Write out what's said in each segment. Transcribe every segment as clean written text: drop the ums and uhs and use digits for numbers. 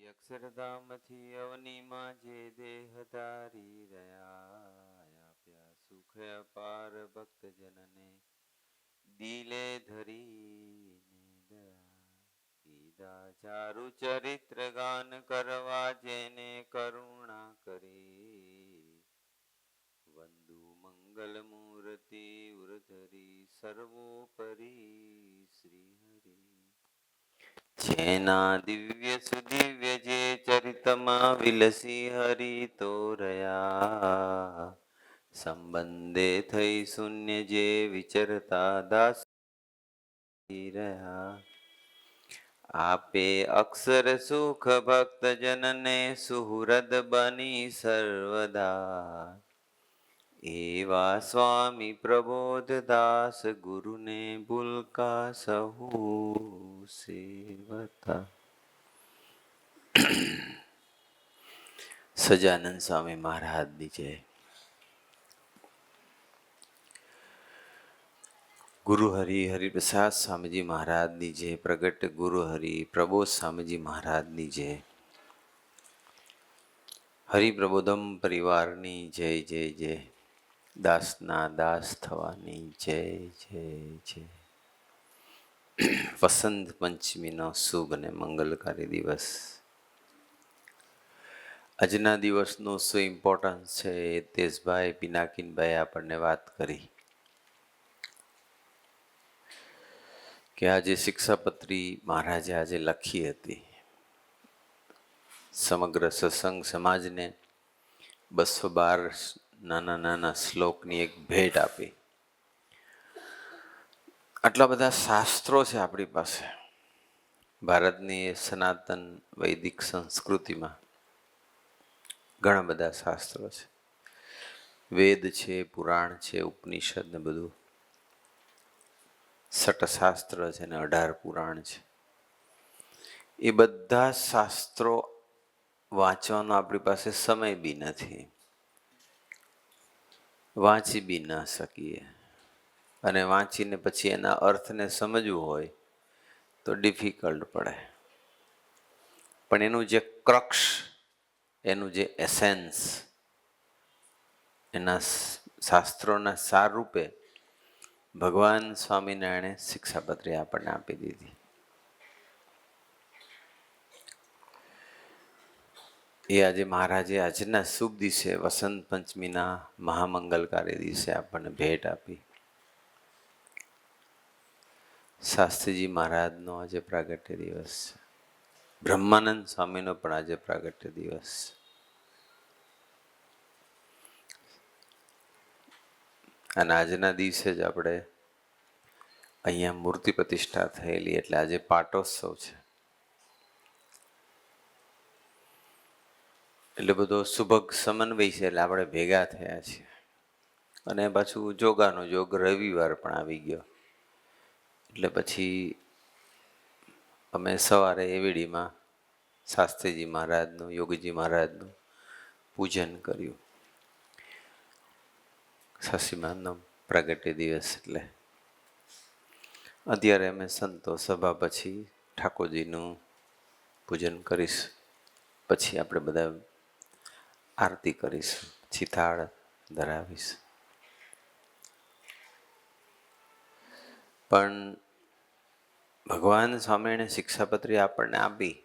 અક્ષરધામથી અવનીમાં જે દેહ ધારી રહ્યા, આપ્યા સુખ અપાર ભક્તજનને, દિલે ધરીને દયા ચારુ ચરિત્ર ગાન કરવા જેને કરુણા કરી, વંદુ મંગલ મૂર્તિ ઉરધરી સર્વોપરી શ્રી હરિ. જેના દિવ્ય સુદિવ્ય જે ચરિતમાં વિલસી હરિ તો રહ્યા, સંબંધે થઈ શૂન્ય જે વિચરતા દાસ રહ્યા, આપે અક્ષર સુખ ભક્ત જનને સુહૃદ બની સર્વદા, એવા સ્વામી પ્રબોધદાસ ગુરુને ભૂલકા સહુ સેવતા. સજાનંદ સ્વામી મહારાજની જય. ગુરુ હરિ હરિપ્રસાદ સ્વામીજી મહારાજની જય. પ્રગટ ગુરુ હરિ પ્રબોધ સ્વામીજી મહારાજની જય. હરિપ્રબોધમ પરિવારની જય જય જય. દાસના દાસ થવાની જય જય જય. વસંત પંચમીનો શુભ અને મંગલકારી દિવસ. આજના દિવસનું શું ઇમ્પોર્ટન્સ છે એ તેજભાઈ પિનાકીનભાઈ આપણને વાત કરી કે આજે શિક્ષાપત્રી મહારાજે આજે લખી હતી. સમગ્ર સત્સંગ સમાજને 212 નાના નાના શ્લોકની એક ભેટ આપી. આટલા બધા શાસ્ત્રો છે આપણી પાસે. ભારતની સનાતન વૈદિક સંસ્કૃતિમાં ઘણા બધા શાસ્ત્રો છે. વેદ છે, પુરાણ છે, ઉપનિષદ ને બધું. 6 શાસ્ત્ર છે ને 18 પુરાણ છે. એ બધા શાસ્ત્રો વાંચવાનો આપણી પાસે સમય બી નથી, વાંચી બી ન શકીએ, અને વાંચીને પછી એના અર્થને સમજવું હોય તો ડિફિકલ્ટ પડે. પણ એનું જે ક્રક્સ, એનું જે એસેન્સ, એના શાસ્ત્રોના સાર રૂપે ભગવાન સ્વામિનારાયણે શિક્ષાપત્રી આપણને આપી દીધી. એ આજે મહારાજે આજના શુભ દિવસે વસંત પંચમીના મહામંગલકારી દિવસે આપણને ભેટ આપી. શાસ્ત્રીજી મહારાજનો આજે પ્રાગટ્ય દિવસ છે. બ્રહ્માનંદ સ્વામીનો પણ આજે પ્રાગટ્ય દિવસ છે. અને આજના દિવસે જ આપણે અહીંયા મૂર્તિ પ્રતિષ્ઠા થયેલી, એટલે આજે પાટોત્સવ છે. એટલે બધો સુભગ સમન્વય છે, એટલે આપણે ભેગા થયા છીએ. અને પાછું જોગાનો જોગ રવિવાર પણ આવી ગયો, એટલે પછી અમે સવારે એવીડીમાં શાસ્ત્રીજી મહારાજનું, યોગીજી મહારાજનું પૂજન કર્યું. શશીમાનનો પ્રાગટ્ય દિવસ એટલે અત્યારે અમે સંતો સભા પછી ઠાકોરજીનું પૂજન કરીશું. પછી આપણે બધા આરતી કરીશું, પછી થાળ ધરાવીશું. પણ ભગવાન સ્વામિનારાયણે શિક્ષાપત્રી આપણને આપી,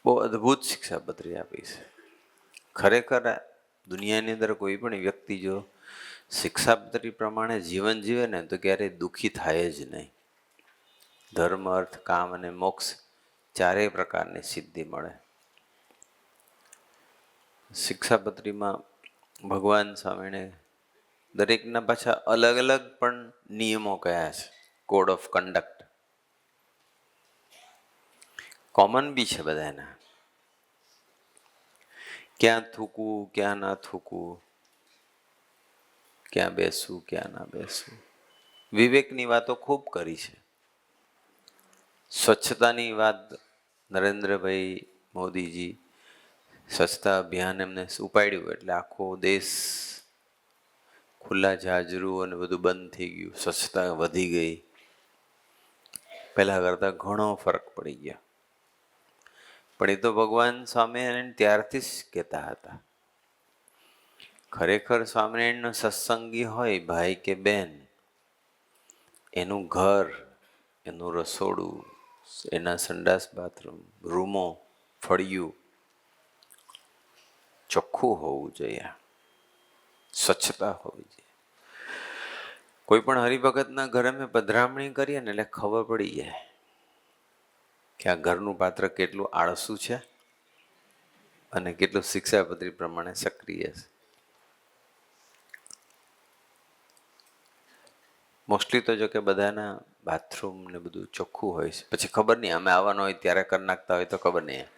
બહુ અદ્ભુત શિક્ષાપત્રી આપી છે. ખરેખર દુનિયાની અંદર કોઈ પણ વ્યક્તિ જો શિક્ષાપત્રી પ્રમાણે જીવન જીવે ને તો ક્યારેય દુઃખી થાય જ નહીં. ધર્મ, અર્થ, કામ અને મોક્ષ ચારેય પ્રકારની સિદ્ધિ મળે. શિક્ષાપત્રીમાં ભગવાન સ્વામીને દરેકના પાછા અલગ અલગ પણ નિયમો કયા છે, કોડ ઓફ કન્ડક્ટ. કોમન બી છે બધાના. ક્યાં થૂકવું, ક્યાં ના થૂકવું, ક્યાં બેસવું, ક્યાં ના બેસવું. વિવેકની વાતો ખૂબ કરી છે. સ્વચ્છતાની વાત નરેન્દ્રભાઈ મોદીજી સ્વચ્છતા અભિયાન એમને ઉપાડ્યું એટલે આખો દેશ ખુલ્લા જાજરૂ અને બધું બંધ થઈ ગયું, સ્વચ્છતા વધી ગઈ. પહેલાં કરતાં ઘણો ફરક પડી ગયો. પણ એ તો ભગવાન સ્વામિનારાયણ ત્યારથી જ કહેતા હતા. ખરેખર સ્વામિનારાયણનો સત્સંગી હોય ભાઈ કે બેન, એનું ઘર, એનું રસોડું, એના સંડાસ બાથરૂમ, રૂમો, ફળિયું ચોખ્ખું હોવું જોઈએ, સ્વચ્છતા હોવી જોઈએ. કોઈ પણ હરિભગતના ઘરે મેં પધરામણી કરીએ ને એટલે ખબર પડી જાય કે આ ઘરનું પાત્ર કેટલું આળસુ છે અને કેટલું શિક્ષાપત્રી પ્રમાણે સક્રિય છે. મોસ્ટલી તો જો કે બધાના બાથરૂમ ને બધું ચોખ્ખું હોય છે. પછી ખબર નહીં, અમે આવવાનું હોય ત્યારે કરી નાખતા હોય તો ખબર નહીં.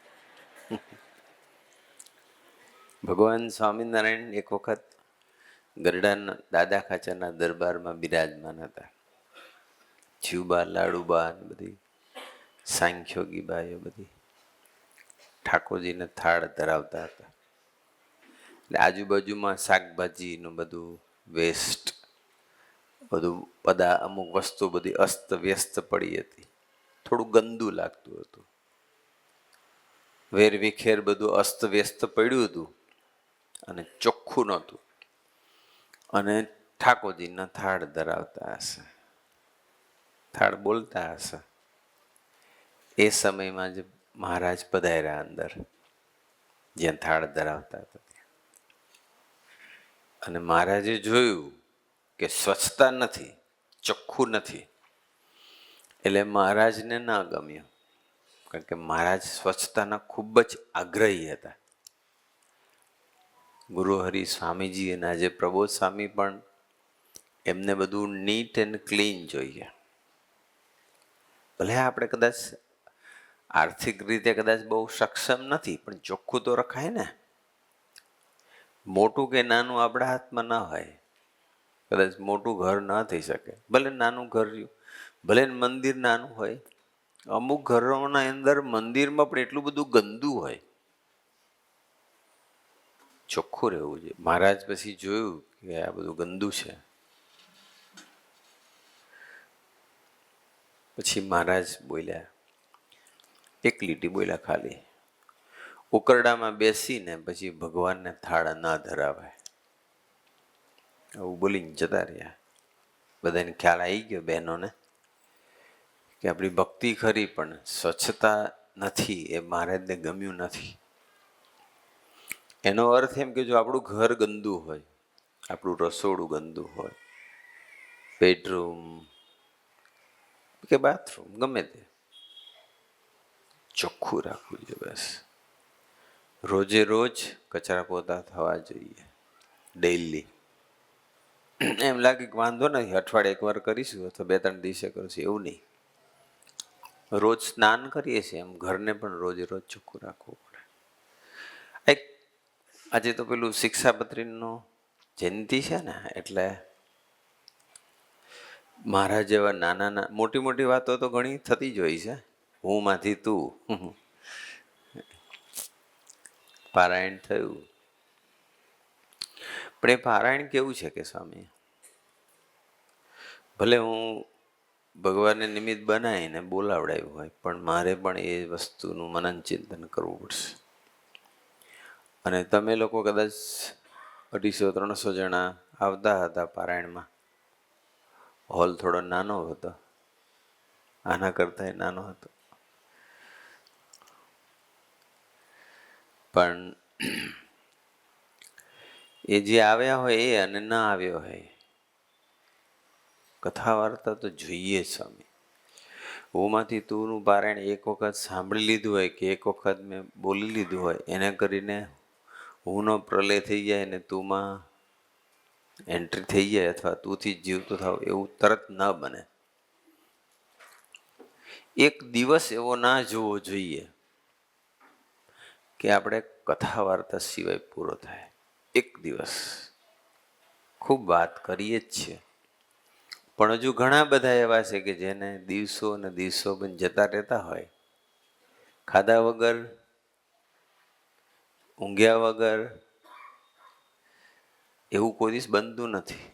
ભગવાન સ્વામિનારાયણ એક વખત ગરડાના દાદા ખાચરના દરબારમાં બિરાજમાન હતા. જીવબા, લાડુબા ને બધી સાંખ્યોગી બાઈઓ બધી ઠાકોરજીને થાળ ધરાવતા હતા. એટલે આજુબાજુમાં શાકભાજીનું બધું વેસ્ટ, બધું અમુક વસ્તુ બધી અસ્ત વ્યસ્ત પડી હતી. થોડું ગંદુ લાગતું હતું. વેરવિખેર બધું અસ્ત વ્યસ્ત પડ્યું હતું અને ચોખ્ખું નહોતું. અને ઠાકોરજીના થાળ ધરાવતા હશે, થાળ બોલતા હશે. એ સમયમાં જ મહારાજ પધાર્યા અંદર, જ્યાં થાળ ધરાવતા હતા ત્યાં. અને મહારાજે જોયું કે સ્વચ્છતા નથી, ચોખ્ખું નથી. એટલે મહારાજને ના ગમ્યું, કારણ કે મહારાજ સ્વચ્છતાના ખૂબ જ આગ્રહી હતા. ગુરુહરિ સ્વામીજી અને આજે પ્રબોધ સ્વામી પણ એમને બધું નીટ એન્ડ ક્લીન જોઈએ. ભલે આપણે કદાચ આર્થિક રીતે કદાચ બહુ સક્ષમ નથી, પણ ચોખ્ખું તો રખાય ને. મોટું કે નાનું આપણા હાથમાં ના હોય. કદાચ મોટું ઘર ના થઈ શકે, ભલે નાનું ઘર રહ્યું, ભલે મંદિર નાનું હોય. અમુક ઘરોના અંદર મંદિરમાં પણ એટલું બધું ગંદુ હોય. ચોખ્ખું રહેવું જોઈએ. મહારાજ પછી જોયું કે આ બધું ગંદુ છે. પછી મહારાજ બોલ્યા, એક લીટી બોલ્યા ખાલી, ઉકરડામાં બેસીને પછી ભગવાનને થાળ ના ધરાવાય. આવું બોલીને જતા રહ્યા. બધાને ખ્યાલ આવી ગયો બહેનોને કે આપણી ભક્તિ ખરી પણ સ્વચ્છતા નથી, એ મહારાજને ગમ્યું નથી. એનો અર્થ એમ કે જો આપણું ઘર ગંદુ હોય, આપણું રસોડું ગંદુ હોય, બેડરૂમ કે બાથરૂમ ગમે તે ચોખ્ખું રાખવું જોઈએ. બસ રોજે રોજ કચરા પોતા થવા જોઈએ, ડેઈલી. એમ લાગે કે વાંધો નથી, અઠવાડિયે એકવાર કરીશું અથવા 2-3 દિવસે કરીશું, એવું નહીં. રોજ સ્નાન કરીએ છીએ એમ ઘરને પણ રોજે રોજ ચોખ્ખું રાખવું પડે. આજે તો પેલું શિક્ષાપત્રીનો જયંતિ છે ને, એટલે મારા જેવા નાના મોટી મોટી વાતો તો ઘણી થતી જ હોય છે. હું માંથી તું પારાયણ થયું. પણ એ પારાયણ કેવું છે કે સ્વામી, ભલે હું ભગવાનને નિમિત્ત બનાવીને બોલાવડાવ્યું હોય, પણ મારે પણ એ વસ્તુનું મનન ચિંતન કરવું પડશે. અને તમે લોકો કદાચ 250-300 જણા આવતા હતા પારાયણમાં. હોલ થોડો નાનો હતો, આના કરતા નાનો હતો. પણ એ જે આવ્યા હોય એ અને ના આવ્યો હોય, કથા વાર્તા તો જોઈએ સ્વામી. હુંમાંથી તુંનું પારાયણ એક વખત સાંભળી લીધું હોય કે એક વખત મેં બોલી લીધું હોય, એને કરીને હુંનો પ્રલય થઈ જાય ને તુંમાં એન્ટ્રી થઈ જાય અથવા તુંથી જીવતો થાવ એવું તરત ન બને. એક દિવસ એવો ના જોવો જોઈએ કે આપણે કથા વાર્તા સિવાય પૂરો થાય. એક દિવસ ખૂબ વાત કરીએ જ છીએ, પણ હજુ ઘણા બધા એવા છે કે જેને દિવસો અને દિવસો પણ જતા રહેતા હોય, ખાધા વગર, ઊંઘ્યા વગર, એવું કોઈ દિવસ બનતું નથી.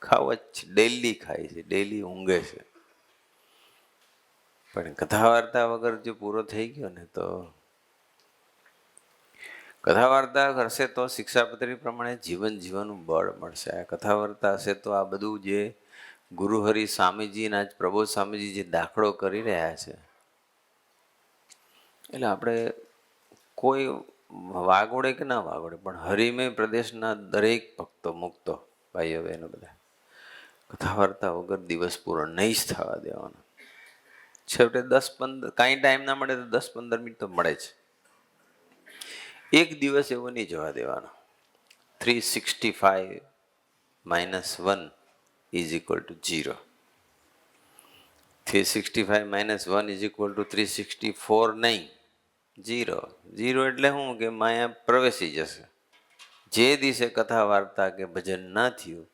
ખાવ જ ડેલી ખાય છે, ડેલી ઊંઘે છે. પણ કથા વાર્તા વગર જો પૂરો થઈ ગયો ને તો કથા વાર્તા કરશે તો શિક્ષાપત્રી પ્રમાણે જીવન જીવવાનું બળ મળશે. આ કથા વાર્તા હશે તો આ બધું જે ગુરુહરિ સ્વામીજી અને આજ પ્રબોધ સ્વામીજી જે દાખલો કરી રહ્યા છે, એટલે આપણે કોઈ વાગોડે કે ના વાગોડે પણ હરિમય પ્રદેશના દરેક ભક્તો મુક્તો ભાઈઓ બહેનો બધા કથા વાર્તા વગર દિવસ પૂરો નહીં જ થવા દેવાનો. છેવટે 10-15 કાંઈ ટાઈમ ના મળે તો 10-15 મિનિટ તો મળે જ. એક દિવસ એવો નહીં જવા દેવાનો. 365 - 1 = 0. 365 - 1 = 364 નહીં, 0. 0 એટલે શું કે માયા પ્રવેશી જશે. જે દિવસે કથા વાર્તા કે ભજન ના થયું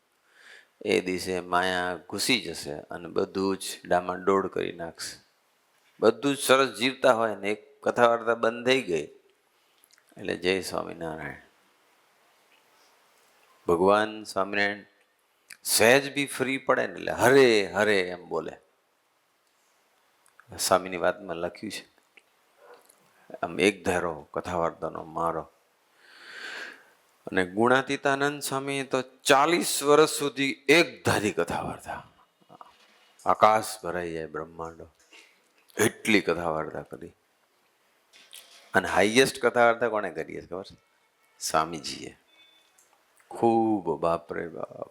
એ દિવસે માયા ઘૂસી જશે અને બધું જ ડામાડોળ કરી નાખશે. બધું જ સરસ જીવતા હોય ને એક કથા વાર્તા બંધ થઈ ગઈ એટલે જય સ્વામિનારાયણ. ભગવાન સ્વામિનારાયણ સહેજ બી ફ્રી પડે ને એટલે હરે હરે એમ બોલે. સ્વામીની વાતમાં લખ્યું છે, આમ એક ધારો કથા વાર્તાનો મારો. અને ગુણાતીતાનંદ સ્વામી તો 40 વર્ષ સુધી એક ધારી કથા વાર્તા, આકાશ ભરાઈ જાય બ્રહ્માંડો એટલી કથા વાર્તા કરી. અને હાઈએસ્ટ કથા વાર્તા કોને કરી છે ખબર છે? સ્વામીજીએ. ખૂબ, બાપરે બાપ.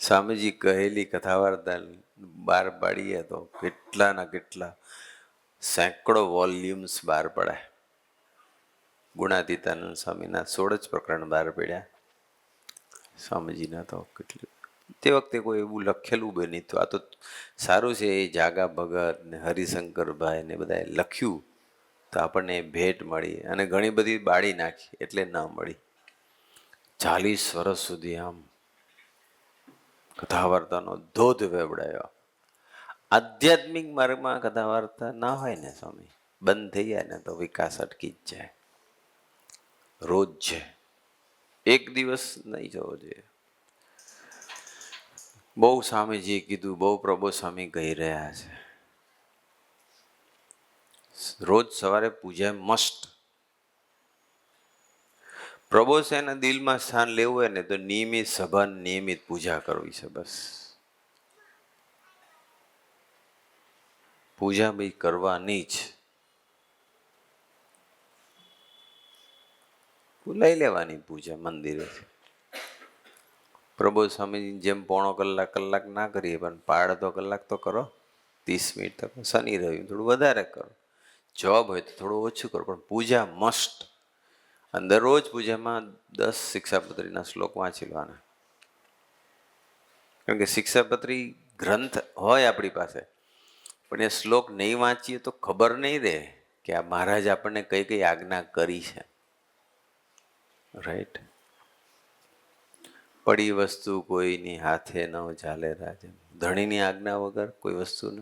સ્વામીજી કહેલી કથા વાર્તા બહાર પાડીએ તો કેટલાના કેટલા સેંકડો વોલ્યુમ્સ બહાર પડાય. ગુણાતીતાનંદ સ્વામીના 16 જ પ્રકરણ બહાર પડ્યા. સ્વામીજીના તો કેટલું તે વખતે કોઈ એવું લખેલું બી નહીં. તો આ તો સારું છે એ જાગા ભગત ને હરિશંકરભાઈ ને બધાએ લખ્યું તો આપણને ભેટ મળી. અને ઘણી બધી બાળી નાખી એટલે ન મળી. 40 વર્ષ સુધી આમ કથા વાર્તાનો ધોધ વેવડાયો. આધ્યાત્મિક માર્ગમાં કથા વાર્તા ના હોય ને સ્વામી, બંધ થઈ જાય ને તો વિકાસ અટકી જ જાય. રોજ છે, એક દિવસ નહીં જવો જોઈએ. બહુ સ્વામીજીએ કીધું, બહુ પ્રભુ સ્વામી કહી રહ્યા છે. રોજ સવારે પૂજા મસ્ટ. પ્રભુ એના દિલમાં સ્થાન લેવું હોય ને તો નિયમિત સભા, નિયમિત પૂજા કરવી છે. બસ પૂજા બી કરવાની જ. લઈ લેવાની પૂજા મંદિરેથી. પ્રબોધ સ્વામીની જેમ પોણો કલાક ના કરીએ પણ પાડ તો કલાક તો કરો. 30 મિનિટ તો શનિ રવિ થોડું વધારે કરો. જોબ હોય તો થોડું ઓછું કરો પણ પૂજા મસ્ટ. અને દરરોજ પૂજામાં 10 શિક્ષાપત્રીના શ્લોક વાંચી લેવાના. કારણ કે શિક્ષાપત્રી ગ્રંથ હોય આપણી પાસે પણ એ શ્લોક નહીં વાંચીએ તો ખબર નહીં રહે કે આ મહારાજ આપણને કઈ કઈ આજ્ઞા કરી છે. રાઈટ. પડી વસ્તુ કોઈની હાથે ન ચાલે રાજે. ધણીની આજ્ઞા વગર કોઈ વસ્તુ ન.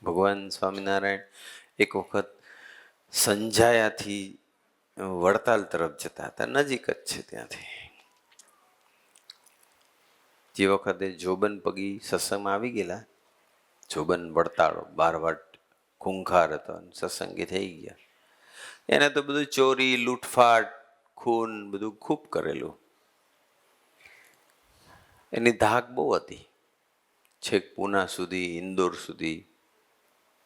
ભગવાન સ્વામિનારાયણ એક વખત સંજાયાથી વડતાલ તરફ જતા હતા, નજીક જ છે ત્યાંથી. જે વખતે જોબન પગી સત્સંગમાં આવી ગયેલા, જોબન વડતાળો બારવાટ ખૂંખાર હતો, સત્સંગી થઈ ગયા. એને તો બધું ચોરી, લૂંટફાટ, ખૂન બધું ખૂબ કરેલું. એની ધાક બહુ હતી. છેક પૂના સુધી, ઇન્દોર સુધી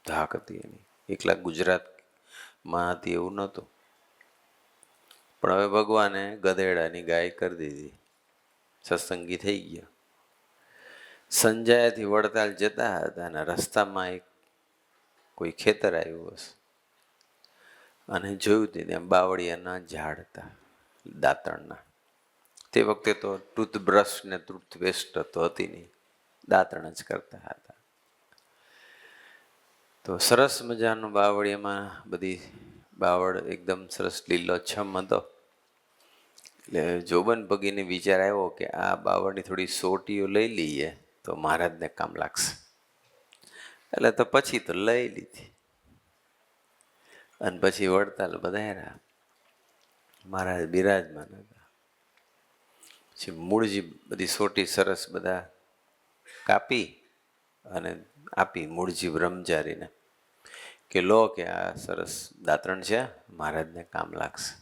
ધાક હતી એની. એકલા ગુજરાતમાં હતી એવું નહોતું. પણ હવે ભગવાને ગધેડાની ગાય કરી દીધી, સત્સંગી થઈ ગયા. સંજાયાથી વડતાલ જતા હતા અને રસ્તામાં એક કોઈ ખેતર આવ્યું હશે અને જોયું ત્યાં બાવળિયાના ઝાડ હતા દાંતણના. તે વખતે તો ટૂથબ્રશ ને ટૂથપેસ્ટ તો હતી નહીં, દાંતણ જ કરતા હતા. તો સરસ મજાનું બાવળિયામાં બધી બાવળ એકદમ સરસ લીલોછમ હતો. એટલે જોબન પગીને વિચાર આવ્યો કે આ બાવળની થોડી સોટીઓ લઈ લઈએ તો મહારાજને કામ લાગશે. એટલે તો પછી તો લઈ લીધી અને પછી વડતાલ બધાયરા. મહારાજ બિરાજમાન હતા. પછી મૂળજી બધી સોટી સરસ બધા કાપી અને આપી મૂળજી બ્રહ્મચારીને કે લો કે આ સરસ દાતણ છે, મહારાજને કામ લાગશે.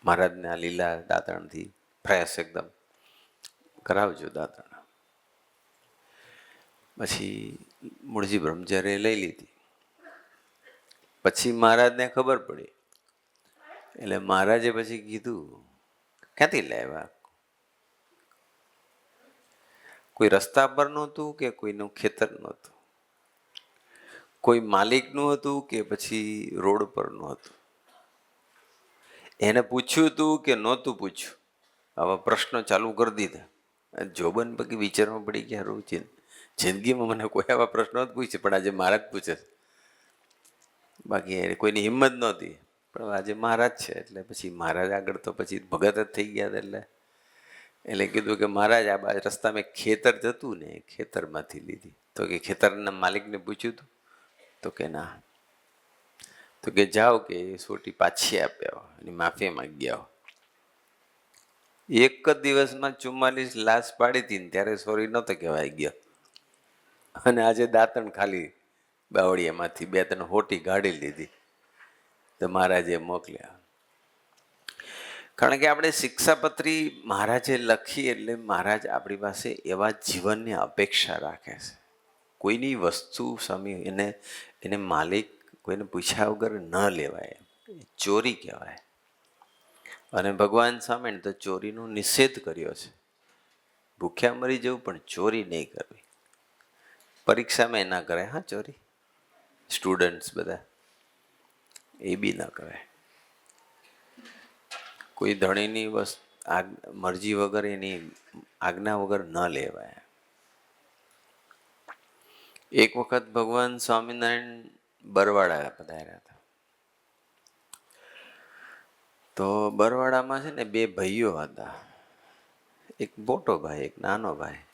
મહારાજને આ લીલા દાતણથી ફ્રેશ એકદમ કરાવજો દાતણ. પછી મૂળજી બ્રહ્મચારીએ લઈ લીધી. પછી મહારાજને ખબર પડી, એટલે મહારાજે પછી કીધું, ક્યાંથી લાવ્યા? કોઈ રસ્તા પર નહોતું કે કોઈનું ખેતર નહોતું, કોઈ માલિકનું હતું કે પછી રોડ પરનું હતું. એને પૂછ્યું હતું કે નહોતું પૂછ્યું? આવા પ્રશ્નો ચાલુ કરી દીધા. જોબન પછી વિચારમાં પડી ગયા, હારું જિંદગીમાં મને કોઈ આવા પ્રશ્નો જ પૂછે, પણ આજે મહારાજ પૂછે. બાકી કોઈની હિંમત નહોતી, પણ આજે મહારાજ છે એટલે પછી મહારાજ આગળ તો પછી ભગત જ થઈ ગયા. એટલે કીધું કે મહારાજ આ બાજુ રસ્તામાં ખેતર જતું ને, ખેતરમાંથી લીધી. તો કે ખેતરના માલિકને પૂછ્યું હતું? તો કે ના. તો કે જાઓ કે સોટી પાછી આપી આવો, એની માફી માંગી આવો. એક જ દિવસમાં 44 લાશ પાડી હતી ને ત્યારે સોરી નહોતો કહેવાય ગયો. અને આજે દાંતણ ખાલી બાવળિયામાંથી 2-3 હોટી ગાળી લીધી તો મહારાજે મોકલ્યા. કારણ કે આપણે શિક્ષાપત્રી મહારાજે લખી એટલે મહારાજ આપણી પાસે એવા જીવનની અપેક્ષા રાખે છે. કોઈની વસ્તુ સામે એને માલિક કોઈને પૂછ્યા વગર ન લેવાય, ચોરી કહેવાય. અને ભગવાન સામે તો ચોરીનો નિષેધ કર્યો છે. ભૂખ્યા મરી જવું પણ ચોરી નહીં કરવી. પરીક્ષામાં ના કરાય, હા ચોરી. સ્ટુડન્ટ્સ બધા એ બી ના કરાય. કોઈ ધણીની મરજી વગર, એની આજ્ઞા વગર ન લેવાય. એક વખત ભગવાન સ્વામિનારાયણ બરવાડા પધાર્યા હતા. તો બરવાડામાં છે ને 2 ભાઈઓ હતા, એક મોટો ભાઈ, એક નાનો ભાઈ.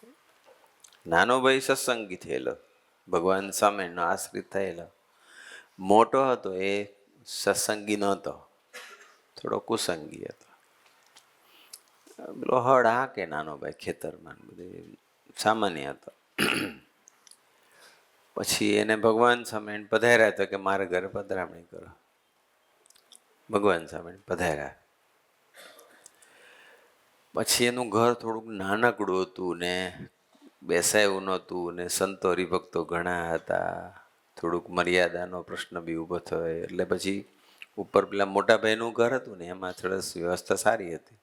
નાનો ભાઈ સત્સંગી થયેલો, ભગવાન સ્વામિનારાયણનો આશ્રિત થયેલો. મોટો હતો એ સત્સંગી નહોતો, થોડો કુસંગી હતો. પેલો હળ હાકે નાનો ભાઈ ખેતરમાં, બધું સામાન્ય હતો. પછી એને ભગવાન સ્વામિનારાયણ પધાર્યા હતા કે મારા ઘરે પધરામણી કરો. ભગવાન સ્વામિનારાયણ પધાર્યા. પછી એનું ઘર થોડુંક નાનકડું હતું ને બેસાય એવું નહોતું ને સંતો હરિભક્તો ઘણા હતા. થોડુંક મર્યાદાનો પ્રશ્ન બી ઊભો થયો. એટલે પછી ઉપર પેલા મોટા ભાઈનું ઘર હતું ને એમાં સરસ વ્યવસ્થા સારી હતી.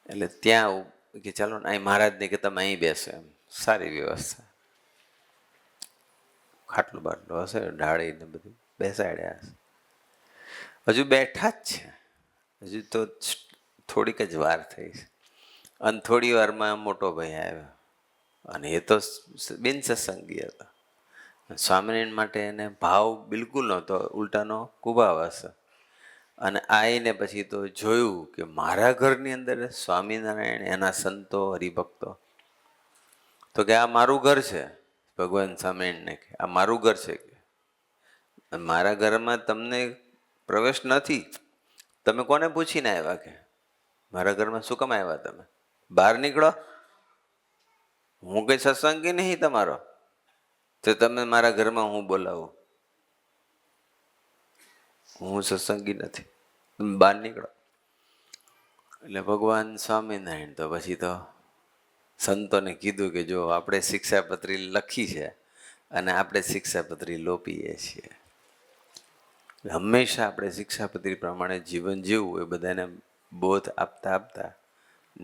એટલે ત્યાં કે ચાલો ને અહીં મહારાજને કે તમે અહીં બેસો, એમ સારી વ્યવસ્થા. ખાટલું બાટલું હશે, ઢાળીને બધું બેસાડ્યા હશે. હજુ બેઠા જ છે, હજુ તો થોડીક જ વાર થઈ છે. અને થોડી વારમાં મોટો ભાઈ આવ્યો અને એ તો બિન સત્સંગી હતો. સ્વામિનારાયણ માટે એને ભાવ બિલકુલ નહોતો, ઉલટાનો કુભાવ હશે. અને આવીને પછી તો જોયું કે મારા ઘરની અંદર સ્વામિનારાયણ, એના સંતો હરિભક્તો. તો કે આ મારું ઘર છે. ભગવાન સ્વામિનારાયણને કે આ મારું ઘર છે, કે મારા ઘરમાં તમને પ્રવેશ નથી. તમે કોને પૂછીને આવ્યા? કે મારા ઘરમાં શું કામ આવ્યા? તમે બહાર નીકળો. હું કઈ સત્સંગી નહીં તમારો, તો તમે મારા ઘરમાં હું બોલાવું? હું સત્સંગી નથી, તમે બહાર નીકળો. એટલે ભગવાન સ્વામિનારાયણ તો પછી તો સંતોને કીધું કે જો આપણે શિક્ષાપત્રી લખી છે અને આપણે શિક્ષાપત્રી લોપીએ છીએ. હંમેશા આપણે શિક્ષાપત્રી પ્રમાણે જીવન જીવવું એ બધાને બોધ આપતા આપતા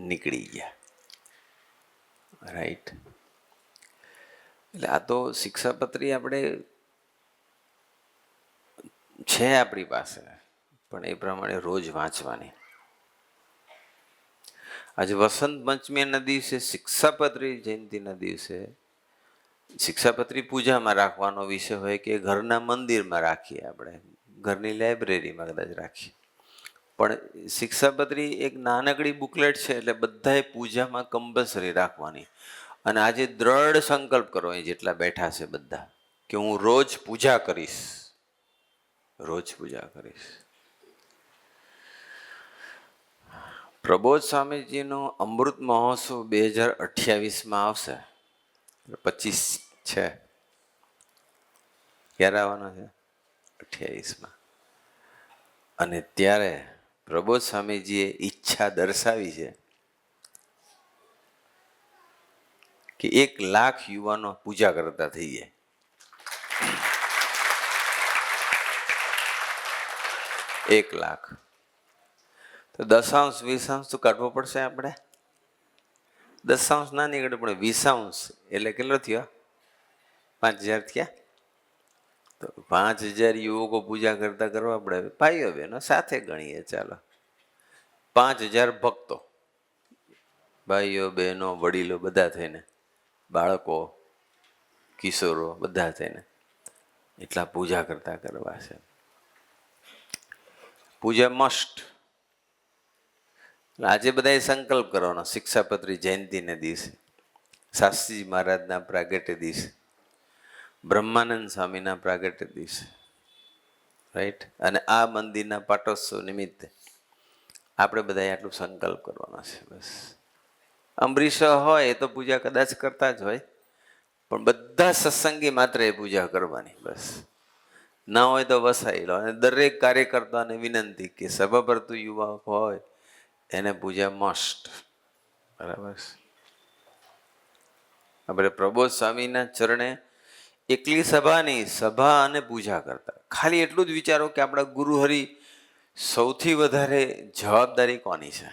નીકળી ગયા. રાઈટ. એટલે આ તો શિક્ષાપત્રી આપણે છે આપણી પાસે, પણ એ પ્રમાણે રોજ વાંચવાની. આજે વસંત પંચમીના દિવસે, શિક્ષાપત્રી જયંતિના દિવસે શિક્ષાપત્રી પૂજામાં રાખવાનો વિષય હોય કે ઘરના મંદિરમાં રાખીએ, આપણે ઘરની લાઇબ્રેરીમાં કદાચ રાખીએ. પણ શિક્ષાપત્રી એક નાનકડી બુકલેટ છે, એટલે બધાએ પૂજામાં કમ્પલસરી રાખવાની. અને આજે દ્રઢ સંકલ્પ કરો, અહીં જેટલા બેઠા છે બધા, કે હું રોજ પૂજા કરીશ, રોજ પૂજા કરીશ. પ્રબોધ સ્વામીજીનો અમૃત મહોત્સવ 2028માં આવશે. 25 છે. ક્યારે આવવાનો છે? 28માં. અને ત્યારે પ્રબોધ સ્વામીજીએ ઈચ્છા દર્શાવી છે કે 1 લાખ યુવાનો પૂજા કરતા થઈ જાય. 1 લાખ. તો 10 20 તો કાઢવો પડશે આપણે. 10 ના નીકળે, પણ 20 એટલે કેટલો થયો? 5000 થયા. તો 5000 યુવકો પૂજા કરતા કરવા પડે. ભાઈઓ બહેનો સાથે ગણીએ, ચાલો 5000 ભક્તો, ભાઈઓ બહેનો વડીલો બધા થઈને, બાળકો કિશોરો બધા થઈને એટલા પૂજા કરતા કરવા છે. પૂજા મસ્ટ. આજે બધાએ સંકલ્પ કરવાનો. શિક્ષાપત્રી જયંતિને દિવસે, શાસ્ત્રીજી મહારાજના પ્રાગટ્ય દિવસે, બ્રહ્માનંદ સ્વામીના પ્રાગટ્ય દિવસે, રાઈટ. અને આ મંદિરના પાટોત્સવ નિમિત્તે આપણે બધાએ આટલું સંકલ્પ કરવાનો છે. બસ અંબરીશ હોય એ તો પૂજા કદાચ કરતા જ હોય, પણ બધા સત્સંગી માત્ર એ પૂજા કરવાની. બસ ના હોય તો વસાઈ લો. અને દરેક કાર્યકર્તાને વિનંતી કે સભા ભરતું યુવક હોય એને પૂજા મસ્ટ. બરાબર. આપણે પ્રબોધ સ્વામીના ચરણે એકલી સભા નહીં, સભા અને પૂજા કરતા. ખાલી એટલું જ વિચારો કે આપણા ગુરુહરિ સૌથી વધારે જવાબદારી કોની છે?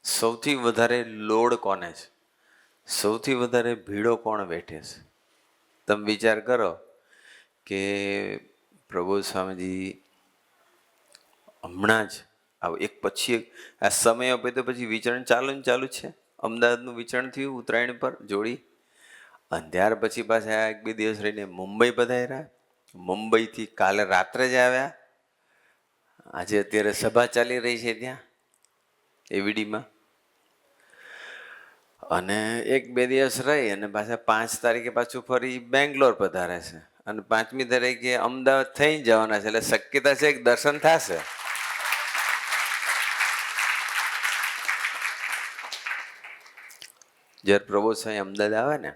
સૌથી વધારે લોડ કોને છે? સૌથી વધારે ભીડો કોણ બેઠે છે? તમે વિચાર કરો કે પ્રબોધ સ્વામીજી હમણાં જ એક પછી આ સમય આપે તો પછી વિચરણ ચાલુ છે. અમદાવાદનું વિચરણ થયું ઉત્તરાયણ પર જોડી, અને ત્યાર પછી પાછા 1-2 દિવસ રહીને મુંબઈ પધાર્યા. મુંબઈથી કાલે રાત્રે જ આવ્યા. આજે અત્યારે સભા ચાલી રહી છે ત્યાં એવીડીમાં. અને 1-2 દિવસ રહી અને પાછા 5 તારીખે પાછું ફરી બેંગ્લોર પધારે છે. અને 5મી તારીખે અમદાવાદ થઈ જવાના છે. એટલે શક્યતા છે કે દર્શન થશે. જ્યારે પ્રબોધ સ્વામી અમદાવાદ આવે ને,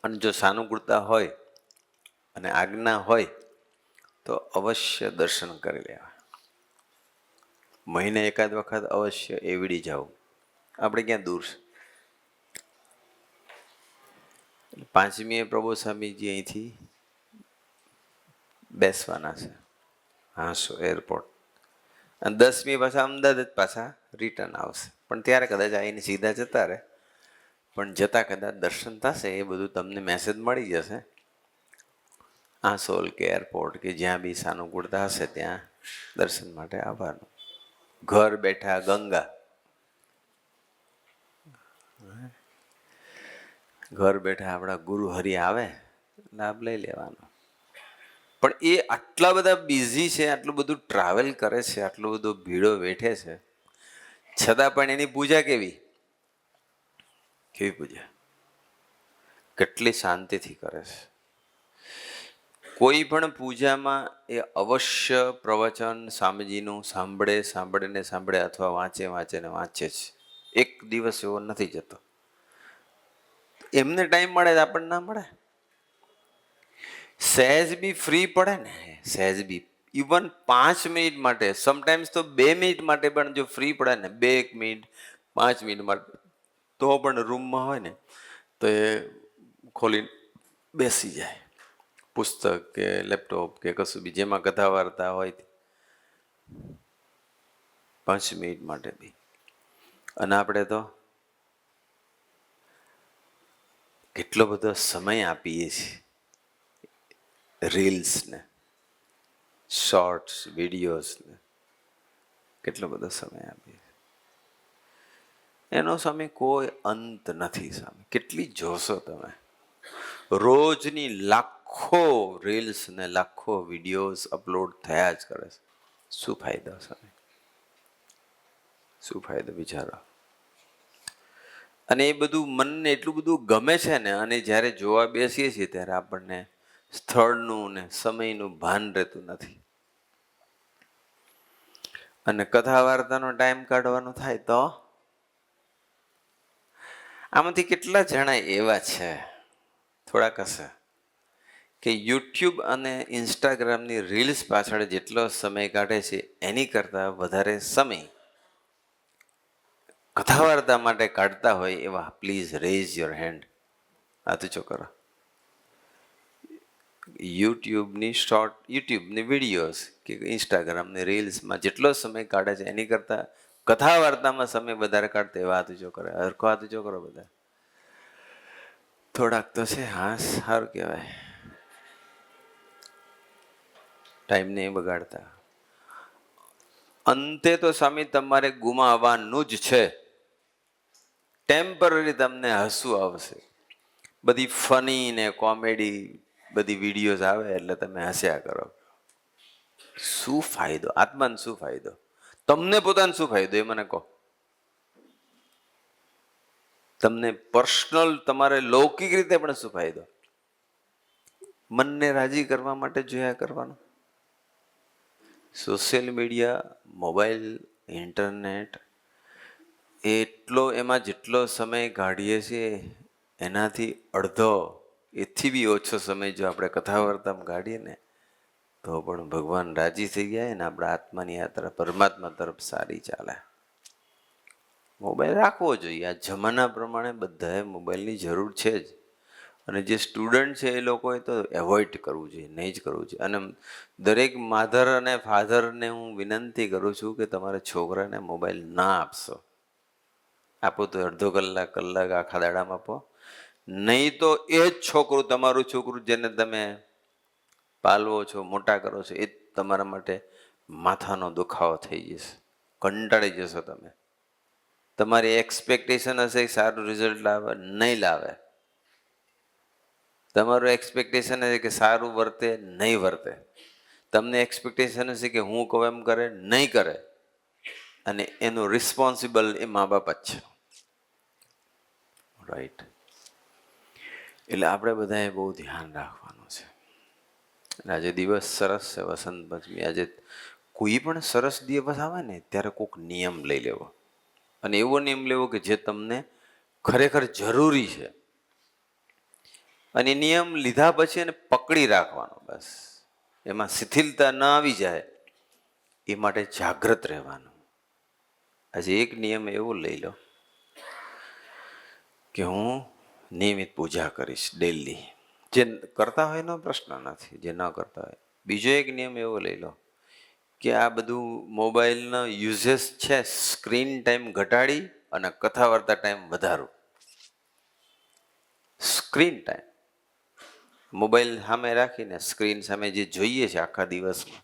અને જો સાનુકૂળતા હોય અને આજ્ઞા હોય તો અવશ્ય દર્શન કરી લેવા. મહિને એકાદ વખત અવશ્ય એવડી જવું. આપણે ક્યાં દૂર છે. 5મીએ પ્રબોધ સ્વામીજી અહીંથી બેસવાના છે હાંસો એરપોર્ટ, અને 10મી પાછા અમદાવાદ જ પાછા રિટર્ન આવશે. પણ ત્યારે કદાચ આવીને સીધા જતા રહે, પણ જતા કદાચ દર્શન થશે. એ બધું તમને મેસેજ મળી જશે. આસોલ કે એરપોર્ટ કે જ્યાં બી સાનુકૂળતા હશે ત્યાં દર્શન માટે આવવાનું. ઘર બેઠા ગંગા, ઘર બેઠા આપણા ગુરુ હરિ આવે, લાભ લઈ લેવાનો. પણ એ આટલા બધા બિઝી છે, આટલું બધું ટ્રાવેલ કરે છે, આટલું બધું ભીડો વેઠે છે, છતાં પણ એની પૂજા કેવી પૂજા, કેટલી શાંતિથી કરે છે. કોઈ પણ પૂજામાં એ અવશ્ય પ્રવચન સ્વામીજીનું સાંભળે અથવા વાંચે જ. એક દિવસ એવો નથી જતો. એમને ટાઈમ મળે આપણને ના મળે. સહેજ બી ફ્રી પડે ને, સહેજ બી ઇવન 5 મિનિટ માટે, સમટાઈમ્સ તો 2 મિનિટ માટે પણ જો ફ્રી પડે ને, 2 મિનિટ 5 મિનિટ માટે, તો પણ રૂમમાં હોય ને તો એ ખોલીને બેસી જાય. પુસ્તક કે લેપટોપ કે કશું બી જેમાં કથા વાર્તા હોય 5 મિનિટ માટે બી. અને આપણે તો કેટલો બધો સમય આપીએ છીએ રીલ્સને, શોર્ટ્સ, વિડીયોઝને, કેટલો બધો સમય આપીએ. એનો સમય કોઈ અંત નથી. સામે કેટલી જોશો તમે? રોજની લાખો રીલ્સ ને લાખો વિડીયોઝ અપલોડ થયા જ કરે છે. શું ફાયદો સામે? શું ફાયદો વિચારો? અને એ બધું મનને એટલું બધું ગમે છે ને, અને જ્યારે જોવા બેસીએ છીએ ત્યારે આપણને સ્થળનું ને સમયનું ભાન રહેતું નથી. અને કથા વાર્તાનો ટાઈમ કાઢવાનો થાય તો આમાંથી કેટલા જણા એવા છે, થોડાક હશે, કે યુટ્યુબ અને ઇન્સ્ટાગ્રામની રીલ્સ પાછળ જેટલો સમય કાઢે છે એની કરતાં વધારે સમય કથા વાર્તા માટે કાઢતા હોય એવા પ્લીઝ રેઝ યોર હેન્ડ. હાથ ઊંચો કરો. યુટ્યુબની વિડીયોઝ કે ઇન્સ્ટાગ્રામની રીલ્સમાં જેટલો સમય કાઢે છે એની કરતાં કથા વાર્તામાં સમય વધારે કાઢતા એવા હાથ ઊંચો કરે. હરખો હાથ ઊંચો કરો બધા. થોડાક તો છે. હા, સારું કહેવાય. ટાઈમ નહીં બગાડતા. અંતે તો સ્વામી તમારે ગુમાવવાનું જ છે. ટેમ્પરરી તમને હસવું આવશે. બધી ફની ને કોમેડી બધી વિડીયોઝ આવે એટલે તમે હસ્યા કરો. શું ફાયદો? આત્માને શું ફાયદો? તમને પોતાને શું ફાયદો એ મને કહો. તમને પર્સનલ તમારે લૌકિક રીતે પણ શું ફાયદો? મનને રાજી કરવા માટે જોયા કરવાનું. સોશિયલ મીડિયા, મોબાઈલ, ઇન્ટરનેટ એટલો એમાં જેટલો સમય કાઢીએ છીએ એનાથી અડધો, એથી બી ઓછો સમય જો આપણે કથા વાર્તામાં કાઢીએ ને તો પણ ભગવાન રાજી થઈ જાય ને આપણા આત્માની યાત્રા પરમાત્મા તરફ સારી ચાલે. મોબાઈલ રાખવો જોઈએ. આ જમાના પ્રમાણે બધાએ મોબાઈલની જરૂર છે જ. અને જે સ્ટુડન્ટ છે એ લોકોએ તો એવોઇડ કરવું જોઈએ, નહીં જ કરવું જોઈએ. અને દરેક માધર અને ફાધરને હું વિનંતી કરું છું કે તમારા છોકરાને મોબાઈલ ના આપશો. આપો તો અડધો કલાક, કલાક આખા દાડામાં આપો. નહીં તો એ જ છોકરું, તમારું છોકરું જેને તમે પાલવો છો, મોટા કરો છો, એ જ તમારા માટે માથાનો દુખાવો થઈ જશે. કંટાળી જશો તમે. તમારી એક્સપેક્ટેશન હશે કે સારું રિઝલ્ટ લાવે, નહીં લાવે. તમારું એક્સપેક્ટેશન હશે કે સારું વર્તે, નહીં વર્તે. તમને એક્સપેક્ટેશન હશે કે હું કહું એમ કરે, નહીં કરે. અને એનું રિસ્પોન્સિબલ એ મા બાપ જ છે. રાઈટ. એટલે આપણે બધાએ બહુ ધ્યાન રાખવાનું છે. આજે દિવસ સરસ છે, વસંત પંચમી. આજે કોઈ પણ સરસ દિવસ આવે ને ત્યારે કોઈક નિયમ લઈ લેવો. અને એવો નિયમ લેવો કે જે તમને ખરેખર જરૂરી છે. અને નિયમ લીધા પછી એને પકડી રાખવાનો. બસ એમાં શિથિલતા ન આવી જાય એ માટે જાગૃત રહેવાનું. આજે એક નિયમ એવો લઈ લો કે હું નિયમિત પૂજા કરીશ ડેલી. જે કરતા હોય એનો પ્રશ્ન નથી, જે ન કરતા હોય. બીજો એક નિયમ એવો લઈ લો કે આ બધું મોબાઈલનો યુઝેસ છે, સ્ક્રીન ટાઈમ ઘટાડી અને કથા વાર્તા ટાઈમ વધારો. સ્ક્રીન ટાઈમ મોબાઈલ સામે રાખીને સ્ક્રીન સામે જે જોઈએ છે આખા દિવસમાં,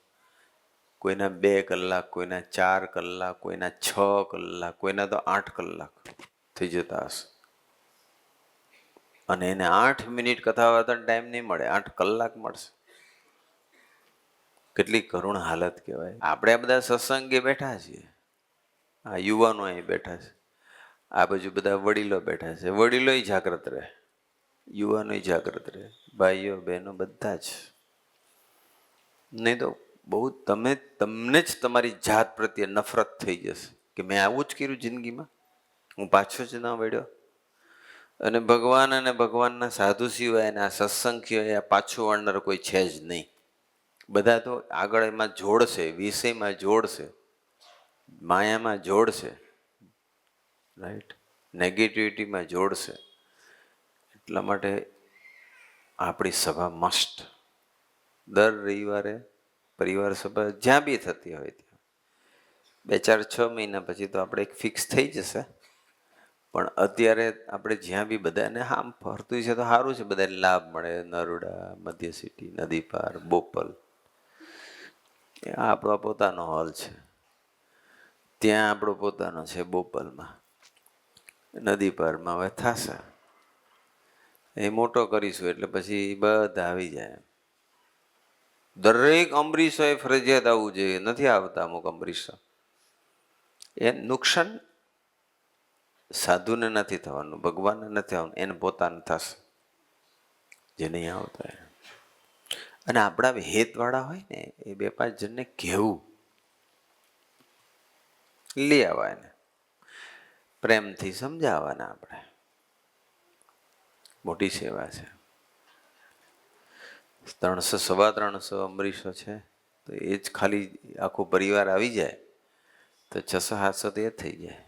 કોઈના 2 કલાક, કોઈના 4 કલાક, કોઈના 6 કલાક, કોઈના તો 8 કલાક થઈ જતા હશે. અને એને 8 મિનિટ કથા વાર્તાનો ટાઈમ નહીં મળે, 8 કલાક મળશે. કેટલી કરુણ હાલત કહેવાય. આપણે બધા સત્સંગે બેઠા છીએ, આ યુવાનો અહીં બેઠા છે, આ બાજુ બધા વડીલો બેઠા છે. વડીલોય જાગ્રત રહે, યુવાનોય જાગ્રત રહે, ભાઈઓ બહેનો બધા જ. નહીં તો બહુ તમને જ તમારી જાત પ્રત્યે નફરત થઈ જશે કે મેં આવું જ કર્યું જિંદગીમાં, હું પાછો જ ના વળ્યો. અને ભગવાન અને ભગવાનના સાધુ સિવાય અને આ સત્સંગ સિવાય આ પાછું વળનાર કોઈ છે જ નહીં. બધા તો આગળ એમાં જોડશે, વિષયમાં જોડશે, માયામાં જોડશે, રાઈટ, નેગેટિવિટીમાં જોડશે. એટલા માટે આપણી સભા મસ્ટ દર રવિવારે પરિવાર સભા જ્યાં બી થતી હોય ત્યાં 2, 4, 6 મહિના પછી તો આપણે એક ફિક્સ થઈ જશે. પણ અત્યારે આપણે જ્યાં બી બધાને આમ ફરતું છે તો સારું છે, બધાને લાભ મળે. નરોડા, મધ્ય સિટી, નદી પાર, બોપલ, આપણો પોતાનો હોલ છે. ત્યાં આપણો પોતાનો છે બોપલમાં. નદી પારમાં હવે થશે, એ મોટો કરીશું એટલે પછી બધા આવી જાય. દરેક અમરીશોએ ફરજિયાત આવવું જોઈએ. નથી આવતા અમુક અમરીશો. એ નુકસાન સાધુને નથી થવાનું, ભગવાનને નથી થવાનું, એને પોતાને થશે જે નહીં આવતા. અને આપણા હેતવાળા હોય ને એ 2-5 જણને કહેવું, લઈ આવવા, એને પ્રેમથી સમજાવવાના આપણે મોટી સેવા છે. 300 સવા 300 અમરીશો છે, તો એ જ ખાલી આખો પરિવાર આવી જાય તો 600-700 તો એ જ થઈ જાય.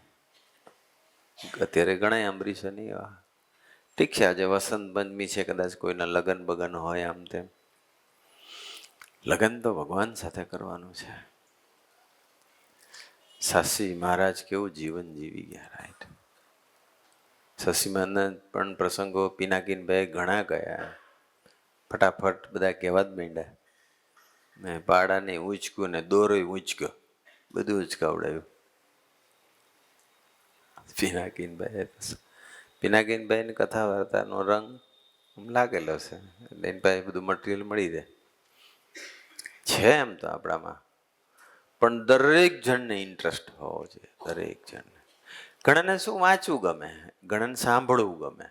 અત્યારે ઘણા અમરીશો નહીં એવા. ઠીક છે, આજે વસંત પંચમી છે, કદાચ કોઈના લગ્ન બગન હોય આમ તેમ. લગ્ન તો ભગવાન સાથે કરવાનું છે. સાસી મહારાજ કેવું જીવન જીવી ગયા, રાઈટ. સસીમાનંદ પણ પ્રસંગો પિનાકીનભાઈ ઘણા ગયા. ફટાફટ બધા કહેવા જ માંડ્યા. મેં પાડાને ઊંચક્યું ને દોરોય ઊંચક્યો, બધું ઉચકાવડાયું. પિનાકીનભાઈની કથા વાર્તાનો રંગ લાગેલો છે, એની પાસે બધું મટીરિયલ મળી રહે છે. એમ તો આપણામાં પણ દરેક જણને ઇન્ટરેસ્ટ હોવો જોઈએ, દરેક જણને. ઘણાને શું વાંચવું ગમે, ઘણાને સાંભળવું ગમે,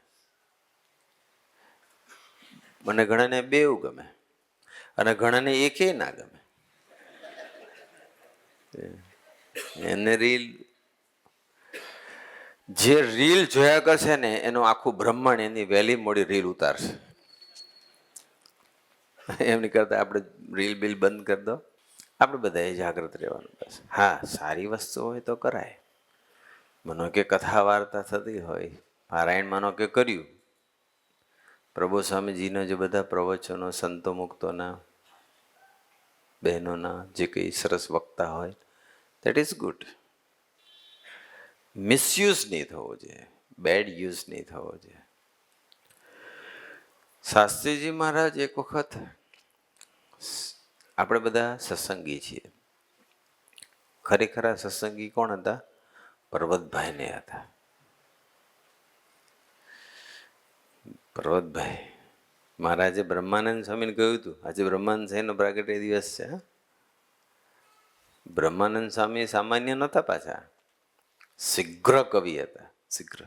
મને ઘણાને બેવું ગમે, અને ઘણાને એકે ના ગમે. એને જે રીલ જોયા કરશે ને એનું આખું બ્રહ્માંડ એની વહેલી મોડી રીલ ઉતારશે. એમની કરતા આપણે રીલ બિલ બંધ કરી દો. આપણે બધાએ જાગૃત રહેવાનું બસ. હા, સારી વસ્તુ હોય તો કરાય. માનો કે કથા વાર્તા થતી હોય, પારાયણ માનો કે કર્યું, પ્રભુ સ્વામીજીના જે બધા પ્રવચનો સંતો મુક્તોના બહેનોના જે કંઈ સરસ વક્તા હોય, દેટ ઇઝ ગુડ. મિસયુઝ નહીં થવો જોઈએ, બેડ યુઝ નહીં થવો જોઈએ. શાસ્ત્રીજી મહારાજ એક વખત, આપણે બધા સત્સંગી છીએ, ખરેખર સત્સંગી કોણ હતા? પર્વતભાઈને હતા. પર્વતભાઈ મહારાજે બ્રહ્માનંદ સ્વામીને કહ્યું હતું, આજે બ્રહ્માનંદ સ્વામીનો પ્રાગટ્ય દિવસ છે. બ્રહ્માનંદ સ્વામી સામાન્ય નહોતા, પાછા શીઘ્ર કવિ હતા. શીઘ્ર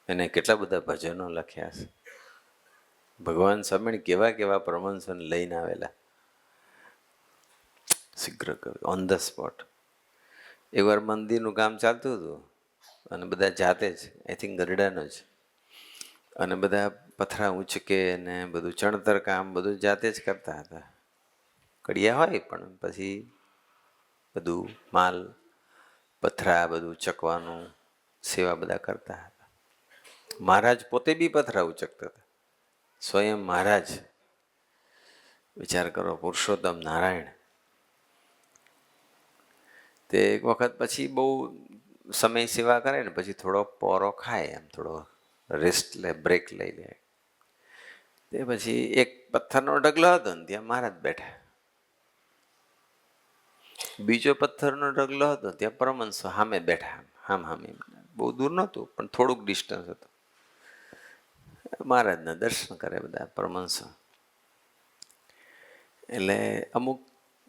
એને કેટલા બધા ભજનો લખ્યા છે. ભગવાન સ્વામી કેવા કેવા પ્રમંસન લઈને આવેલા. શીઘ્ર કવિ, ઓન ધ સ્પોટ. એકવાર મંદિરનું કામ ચાલતું હતું અને બધા જાતે જ, આઈ થિંક ગરડાનો જ, અને બધા પથરા ઉંચકે ને બધું ચણતર કામ બધું જાતે જ કરતા હતા. કડિયા હોય પણ પછી બધું માલ પથરા બધું ઉચકવાનું સેવા બધા કરતા હતા. મહારાજ પોતે બી પથરા ઉચકતા હતા, સ્વયં મહારાજ. વિચાર કરો, પુરુષોત્તમ નારાયણ. તે એક વખત પછી બહુ સમય સેવા કરે ને પછી થોડો પોરો ખાય, એમ થોડો રેસ્ટ લે, બ્રેક લઈ લે. તે પછી એક પથ્થરનો ઢગલો હતો ને ત્યાં મહારાજ બેઠા. બીજો પથ્થરનો ઢગલો હતો ત્યાં પરમહંસો સામે બેઠા, હામે. બહુ દૂર નહોતું પણ થોડુંક ડિસ્ટન્સ હતું. મહારાજના દર્શન કરે બધા પરમહંસો. એટલે અમુક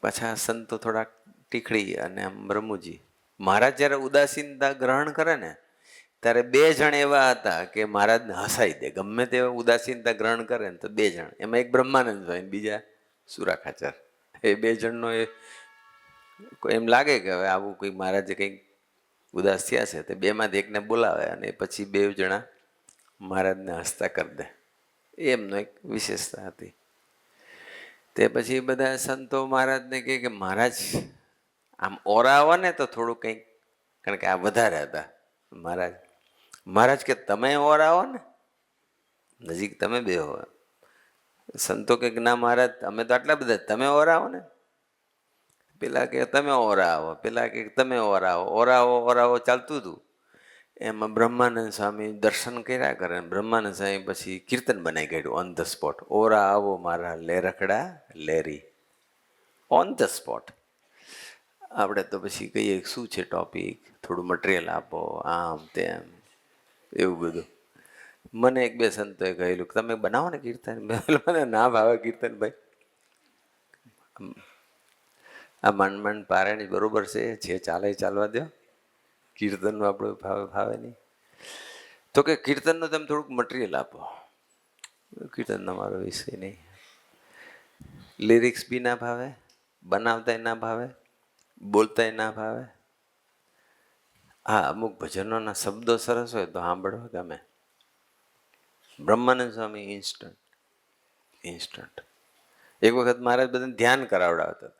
પાછા સંતો થોડાક ટીખડી અને આમ બ્રહ્મુજી. મહારાજ જ્યારે ઉદાસીનતા ગ્રહણ કરે ને ત્યારે 2 જણ એવા હતા કે મહારાજને હસાઈ દે. ગમે તે ઉદાસીનતા ગ્રહણ કરે ને તો 2 જણ, એમાં એક બ્રહ્માનંદ હોય, બીજા સુરાખાચાર. એ 2 જણનો એમ લાગે કે હવે આવું કોઈ મહારાજે કંઈક ઉદાસ થયા છે, તો 2માંથી એકને બોલાવે અને પછી 2 જણા મહારાજને હસતા કરી દે. એમનો એક વિશેષતા હતી. તે પછી બધા સંતો મહારાજને કહે કે મહારાજ આમ ઓરા આવે ને તો થોડું કંઈક, કારણ કે આ વધારે હતા મહારાજ કે તમે ઓરા આવો ને નજીક, તમે બે હો. સંતો કે ના મહારાજ અમે તો આટલા બધા, તમે ઓરા આવો ને. પેલા કે તમે ઓરા આવો, પેલા કે તમે ઓરા આવો. ઓરાવો ચાલતું હતું. એમાં બ્રહ્માનંદ સ્વામી દર્શન કર્યા કરે. બ્રહ્માનંદ સ્વામી પછી કીર્તન બનાવી કાઢ્યું ઓન ધ સ્પોટ. ઓરા આવો મારા લેરખડા લેરી, ઓન ધ સ્પોટ. આપણે તો પછી કહીએ શું છે ટોપિક, થોડું મટીરિયલ આપો, આમ તેમ એવું બધું. મને 1-2 સંતોએ કહેલું તમે બનાવો ને કીર્તન. મને ના ભાવે કીર્તન ભાઈ. આ માંડ પારાયણ બરોબર છે, જે ચાલે ચાલવા દો. કીર્તનનું આપણું ભાવે નહીં. તો કે કીર્તનનું તમે થોડુંક મટીરિયલ આપો. કીર્તનનો મારો વિષય નહીં. લિરિક્સ બી ના ભાવે, બનાવતાય ના ભાવે, બોલતાય ના ભાવે. હા, અમુક ભજનોના શબ્દો સરસ હોય તો સાંભળવા ગમે. બ્રહ્માનંદ સ્વામી ઇન્સ્ટન્ટ. એક વખત મહારાજ બધાને ધ્યાન કરાવડાવતા હતા.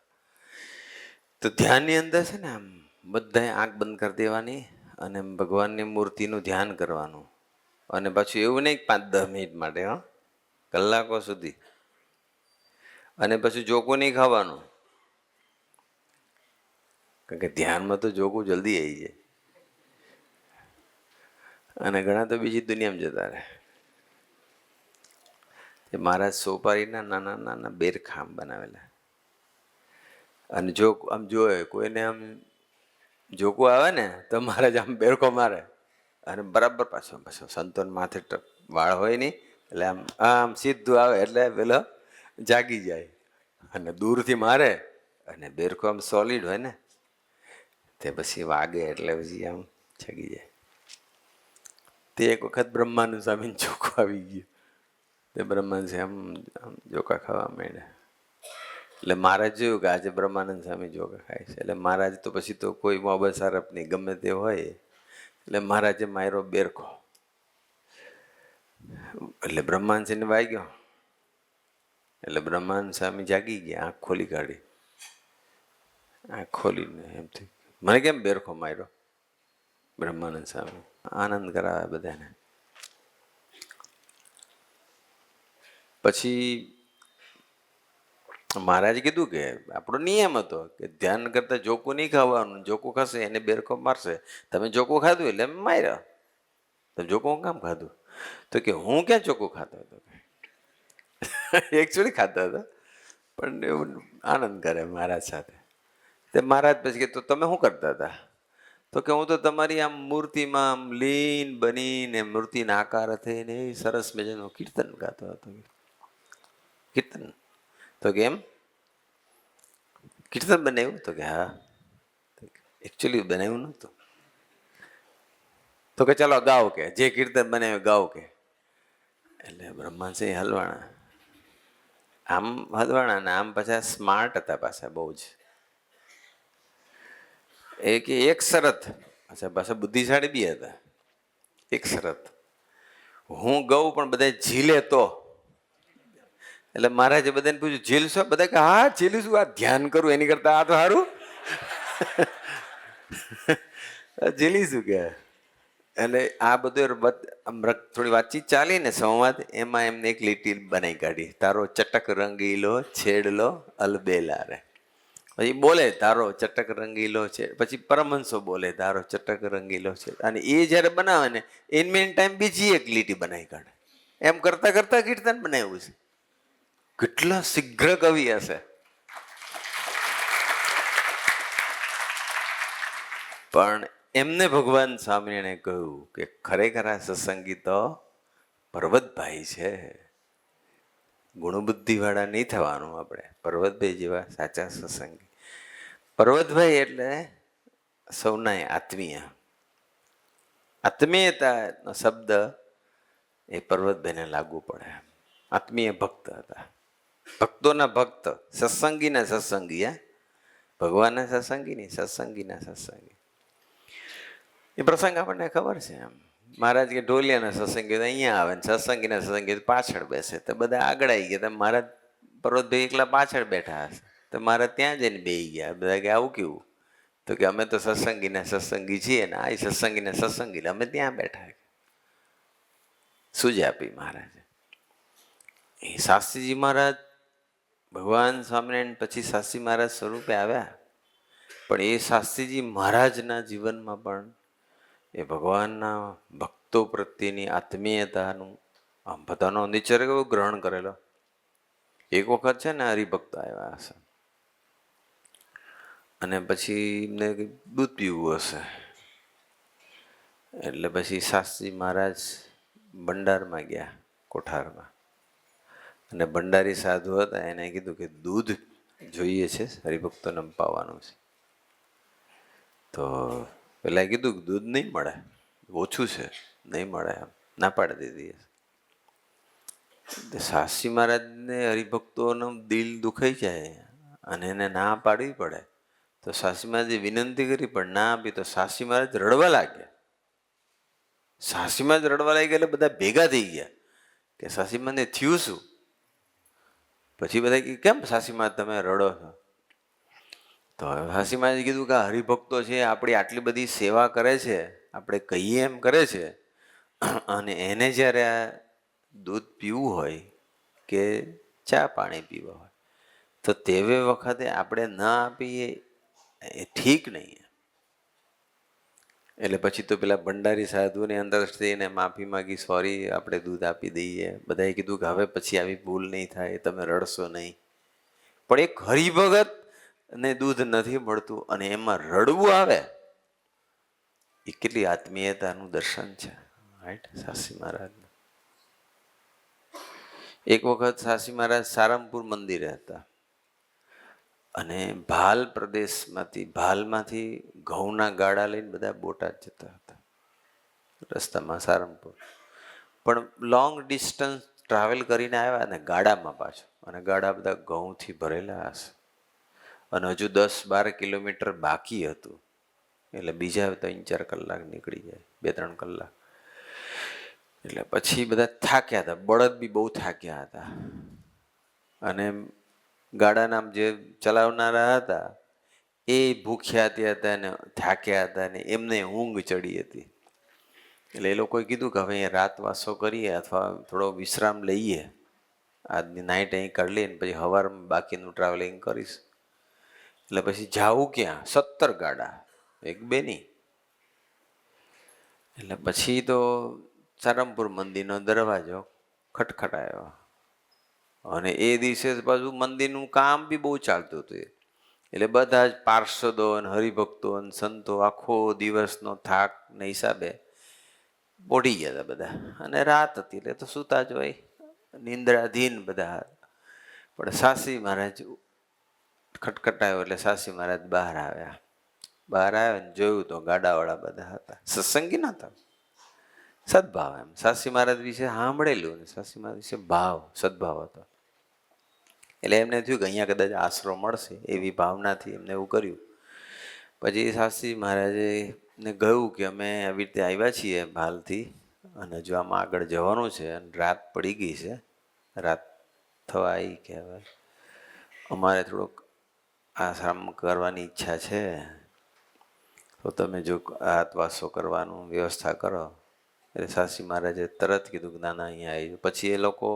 તો ધ્યાનની અંદર છે ને આમ બધાએ આંખ બંધ કરી દેવાની અને ભગવાનની મૂર્તિનું ધ્યાન કરવાનું. અને પાછું એવું નહીં 5-10 મિનિટ માટે, કલાકો સુધી. અને પછી ચોખ્ખું નહીં ખાવાનું, કારણ કે ધ્યાનમાં તો ચોખ્ખું જલ્દી આવી જાય. અને ઘણા તો બીજી દુનિયામાં જતા રહે. મહારાજ સોપારીના નાના નાના બેરખામ બનાવેલા. અને જો આમ જોયે કોઈને આમ જોકું આવે ને તો મહારાજ આમ બેરખો મારે અને બરાબર પાછો સંતોન માથે વાળ હોય નહીં એટલે આમ આમ સીધું આવે એટલે પેલો જાગી જાય. અને દૂરથી મારે અને બેરખો આમ સોલિડ હોય ને તે પછી વાગે એટલે પછી આમ જાગી જાય. તે એક વખત બ્રહ્માનંદ સ્વામીને જોકું આવી ગયું. તે બ્રહ્માનંદ સ્વામી આમ જોકા ખાવા માંડ્યા. એટલે મહારાજ જોયું કે આજે બ્રહ્માનંદ સ્વામી જોકા ખાય છે. એટલે મહારાજ તો પછી તો કોઈ મોબાઈલ સારપ નહીં, ગમે તે હોય એટલે મહારાજે માર્યો બેરખો. એટલે બ્રહ્માનંદ સ્વામીને વાગ્યો. એટલે બ્રહ્માનંદ સ્વામી જાગી ગયા, આંખ ખોલી કાઢી. આંખ ખોલીને એમ થયું મને કેમ બેરખો માર્યો? બ્રહ્માનંદ સ્વામી આનંદ કરાવે બધાને. પછી મહારાજે કીધું કે આપણો નિયમ હતો કે ધ્યાન કરતા જોકું નહીં ખાવાનું, જોકું ખાશે એને બેરખો મારશે. તમે જોકું ખાધું એટલે માર્યા. તમે જોકું કામ ખાધું? તો કે હું ક્યાં ચોખ્ખું ખાતો હતો, એકચ્યુઅલી ખાતો હતો પણ એવું આનંદ કરે મહારાજ સાથે. તે મહારાજ પછી કે તો તમે શું કરતા હતા? તો કે હું તો તમારી આમ મૂર્તિમાં આમ લીન બનીને મૂર્તિના આકાર થઈને સરસ મજાનું કીર્તન ગાતો હતો. કીર્તન તો કે એમ કીર્તન બનાવ્યું? તો કે હા, એકચ્યુઅલી બનાવ્યું નહોતું. તો કે ચાલો ગાઓ, કે જે કીર્તન બનાવ્યું ગાઓ કે. એટલે બ્રહ્માનંદ હલવાણા, આમ હલવાણા ને આમ પાછા સ્માર્ટ હતા પાછા બહુ જ. એક શરત, અચ્છા પાછા બુદ્ધિશાળી બી હતા. એક શરત, હું ગઉં પણ બધા ઝીલે તો. એટલે મહારાજે બધાને પૂછ્યું ઝીલશો? બધા કે હા ઝીલીશું, આ ધ્યાન કરું એની કરતા આ તો સારું. ઝીલીશું કે. એટલે આ બધું થોડી વાતચીત ચાલી ને સંવાદ, એમાં એમને એક લીટી બનાવી કાઢી, તારો ચટક રંગીલો છેડલો અલબેલા રે. પછી બોલે તારો ચટક રંગીલો છે, પછી પરમહંસો બોલે તારો ચટક રંગીલો છે. અને એ જયારે બનાવે ને ઇન મેન ટાઈમ બીજી એક લીટી બનાવી કાઢે. એમ કરતા કરતા કીર્તન બનાવ્યું છે. કેટલા શીઘ્ર કવિ હશે! પણ એમને ભગવાન સ્વામિનારાયણે કહ્યું કે ખરેખર આ સત્સંગી તો પર્વતભાઈ છે. ગુણબુદ્ધિ વાળા નહીં થવાનું આપણે, પર્વતભાઈ જેવા સાચા સત્સંગી. પર્વતભાઈ એટલે સૌના આત્મીય. આત્મીયતાનો શબ્દ એ પર્વતભાઈને લાગુ પડે. આત્મીય ભક્ત હતા, ભક્તોના ભક્ત, સત્સંગીના સત્સંગી. ભગવાનના સત્સંગી નહીં, સત્સંગીના સત્સંગી. એ પ્રસંગ આપણને ખબર છે. એમ મહારાજ કે ઢોલિયાના સત્સંગી તો અહીંયા આવે ને સત્સંગીના સત્સંગી પાછળ બેસે. તો બધા આગળ આવી ગયા. તો મહારાજ પર્વતભાઈ એકલા પાછળ બેઠા હશે. તો મહારાજ ત્યાં જઈને બેસી ગયા. બધા કે આવું કેવું? તો કે અમે તો સત્સંગીના સત્સંગી છીએ ને આ સત્સંગીના સત્સંગી અમે ત્યાં બેઠા. સૂઝ આપી મહારાજે. એ શાસ્ત્રીજી મહારાજ ભગવાન સ્વામિનારાયણ પછી શાસ્ત્રી મહારાજ સ્વરૂપે આવ્યા. પણ એ શાસ્ત્રીજી મહારાજના જીવનમાં પણ એ ભગવાનના ભક્તો પ્રત્યેની આત્મીયતાનું આમ બધાનો નિચર એવો ગ્રહણ કરેલો. એક વખત છે ને હરિભક્તો આવ્યા હશે અને પછી એમને દૂધ પીવું હશે. એટલે પછી શાસ્ત્રી મહારાજ ભંડારમાં ગયા, કોઠારમાં. અને ભંડારી સાધુ હતા, એને કીધું કે દૂધ જોઈએ છે, હરિભક્તોને અપાવવાનું છે. તો પેલા કીધું કે દૂધ નહીં મળે, ઓછું છે, નહીં મળે, એમ ના પાડી દીધી. શાસ્ત્રી મહારાજને હરિભક્તોનું દિલ દુખાઈ જાય અને એને ના પાડવી પડે. તો શાસ્ત્રી મહારાજે વિનંતી કરી પણ ના આપી. તો શાસ્ત્રી મહારાજ રડવા લાગ્યા. શાસ્ત્રી મહારાજ રડવા લાગ્યા એટલે બધા ભેગા થઈ ગયા. કે સાસીમાને થયું શું? પછી બધા કે કેમ સાસીમા તમે રડો છો? તો સાસીમાએ કીધું કે હરિભક્તો છે, આપણી આટલી બધી સેવા કરે છે, આપણે કહીએ એમ કરે છે, અને એને જ્યારે આ દૂધ પીવું હોય કે ચા પાણી પીવા હોય તો તેવે વખતે આપણે ન આપીએ એ ઠીક નહીં. એટલે પછી તો પેલા ભંડારી સાધુની અંદર થઈને માફી માગી, સોરી આપણે દૂધ આપી દઈએ. બધાએ કીધું કે હવે પછી આવી ભૂલ નહીં થાય, તમે રડશો નહીં. પણ એક હરિભગત ને દૂધ નથી મળતું અને એમાં રડવું આવે, એ કેટલી આત્મીયતાનું દર્શન છે. રાઈટ. સાસી મહારાજ એક વખત સાસી મહારાજ સારંગપુર મંદિરે હતા અને ભાલ પ્રદેશમાંથી, ભાલમાંથી ઘઉંના ગાડા લઈને બધા બોટાદ જતા હતા રસ્તામાં સારંગપુર. પણ લોંગ ડિસ્ટન્સ ટ્રાવેલ કરીને આવ્યા ને ગાડામાં પાછું, અને ગાડા બધા ઘઉંથી ભરેલા હશે અને હજુ 10-12 કિલોમીટર બાકી હતું. એટલે બીજા 3-4 કલાક નીકળી જાય, 2-3 કલાક. એટલે પછી બધા થાક્યા હતા, બળદ બી બહુ થાક્યા હતા અને ગાડાના જે ચલાવનારા હતા એ ભૂખ્યા હતા ને થાક્યા હતા ને એમને ઊંઘ ચડી હતી. એટલે એ લોકોએ કીધું કે હવે અહીંયા રાતવાસો કરીએ અથવા થોડો વિશ્રામ લઈએ, આજની નાઇટ અહીં કાઢી લઈએ ને પછી સવારમાં બાકીનું ટ્રાવેલિંગ કરીશ. એટલે પછી જાવું ક્યાં? 17 ગાડા, એક બે નહીં. એટલે પછી તો સારંગપુર મંદિરનો દરવાજો ખટખટાયો અને એ દિવસે પાછું મંદિરનું કામ બી બહુ ચાલતું હતું. એટલે બધા જ પાર્ષદો અને હરિભક્તો અને સંતો આખો દિવસનો થાકને હિસાબે બોડી ગયા હતા બધા, અને રાત હતી એટલે તો સૂતા જ હોય, નિંદ્રાધીન બધા. પણ સાસી મહારાજ ખટખટાયો એટલે સાસી મહારાજ બહાર આવ્યા. બહાર આવ્યા ને જોયું તો ગાડાવાળા બધા હતા, સત્સંગી નતા, સદભાવ. એમ સાસી મહારાજ વિશે સાંભળેલું ને સાસી મહારાજ વિશે ભાવ, સદભાવ હતો. એટલે એમને થયું કે અહીંયા કદાચ આશરો મળશે, એવી ભાવનાથી એમને એવું કર્યું. પછી સાસી મહારાજે ને કહ્યું કે અમે આવી રીતે આવ્યા છીએ ભાલથી અને જો આમાં આગળ જવાનું છે અને રાત પડી ગઈ છે, રાત થવા આવી કે હવે અમારે થોડોક આરામ કરવાની ઈચ્છા છે, તો તમે જો રાતવાસો કરવાનું વ્યવસ્થા કરો. એટલે સાસી મહારાજે તરત કીધું કે ના ના અહીંયા આવી. પછી એ લોકો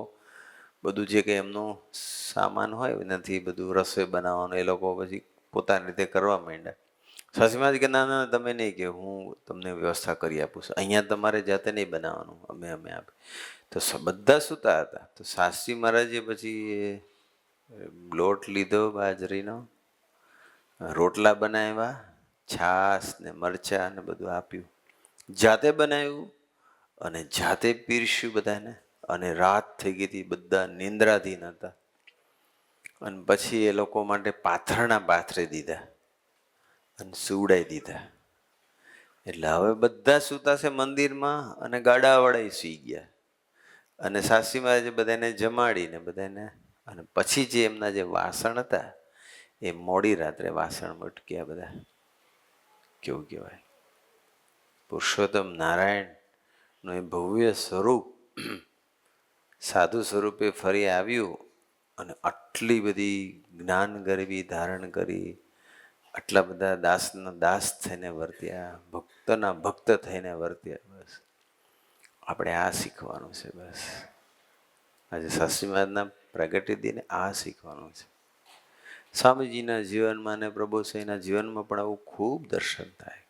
બધું જે કંઈ એમનું સામાન હોય એનાથી બધું રસોઈ બનાવવાનું એ લોકો પછી પોતાની રીતે કરવા માંડ્યા. સાસી મહારાજ કે ના ના તમે નહીં, કે હું તમને વ્યવસ્થા કરી આપું છું, અહીંયા તમારે જાતે નહીં બનાવવાનું, અમે આપી. તો બધા સૂતા હતા. તો સાસી મહારાજે પછી લોટ લીધો બાજરીનો, રોટલા બનાવ્યા, છાશ ને મરચાં ને બધું આપ્યું, જાતે બનાવ્યું અને જાતે પીરસ્યું બધાને. અને રાત થઈ ગઈ હતી, બધા નિંદ્રાધીન હતા. અને પછી એ લોકો માટે પાથરણા પાથરી દીધા અને સુવડાવી દીધા. એટલે હવે બધા સૂતા છે મંદિરમાં અને ગાડાવાળા સૂઈ ગયા. અને સાસી મહારાજે બધાને જમાડીને બધાને, અને પછી જે એમના જે વાસણ હતા એ મોડી રાત્રે વાસણ મટક્યા બધા. કેવું કહેવાય, પુરુષોત્તમ નારાયણનું એ ભવ્ય સ્વરૂપ સાધુ સ્વરૂપે ફરી આવ્યું અને આટલી બધી જ્ઞાન ગરબી ધારણ કરી, આટલા બધા દાસના દાસ થઈને વર્ત્યા, ભક્તના ભક્ત થઈને વર્ત્યા. બસ આપણે આ શીખવાનું છે. બસ આજે સાસી મહારાજના પ્રગટી દિને આ શીખવાનું છે. સ્વામીજીના જીવનમાં ને પ્રભુસાઈના જીવનમાં પણ આવું ખૂબ દર્શન થાય,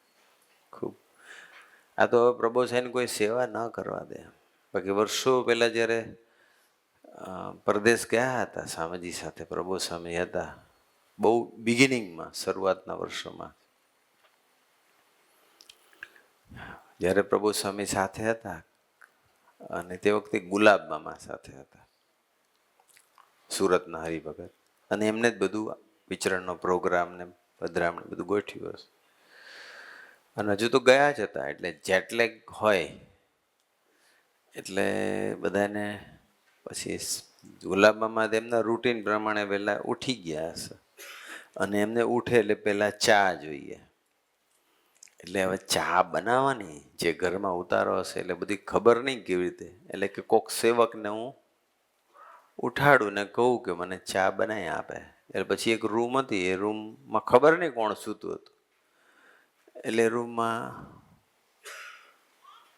ખૂબ. આ તો હવે પ્રભુસાઈને કોઈ સેવા ન કરવા દે. બાકી વર્ષો પહેલાં જ્યારે પરદેશ ગયા હતા સ્વામીજી સાથે, પ્રભુ સ્વામી હતા બહુ બિગિનિંગમાં, શરૂઆતના વર્ષોમાં, જ્યારે પ્રભુ સ્વામી સાથે હતા અને તે વખતે ગુલાબ મામા સાથે હતા, સુરતના હરિભગત, અને એમને જ બધું વિચરણનો પ્રોગ્રામ ને પધરામણ બધું ગોઠવ્યું હશે. અને હજુ તો ગયા જ હતા એટલે જેટલેગ હોય એટલે બધાને પછી ગુલાબમાં એમના રૂટીન પ્રમાણે વહેલા ઉઠી ગયા હશે અને એમને ઉઠે એટલે પહેલાં ચા જોઈએ. એટલે હવે ચા બનાવવાની જે ઘરમાં ઉતારો હશે એટલે બધી ખબર નહીં કેવી રીતે, એટલે કે કોક સેવકને હું ઉઠાડું ને કહું કે મને ચા બનાવી આપે. એટલે પછી એક રૂમ હતી, એ રૂમમાં ખબર નહીં કોણ સૂતું હતું. એટલે રૂમમાં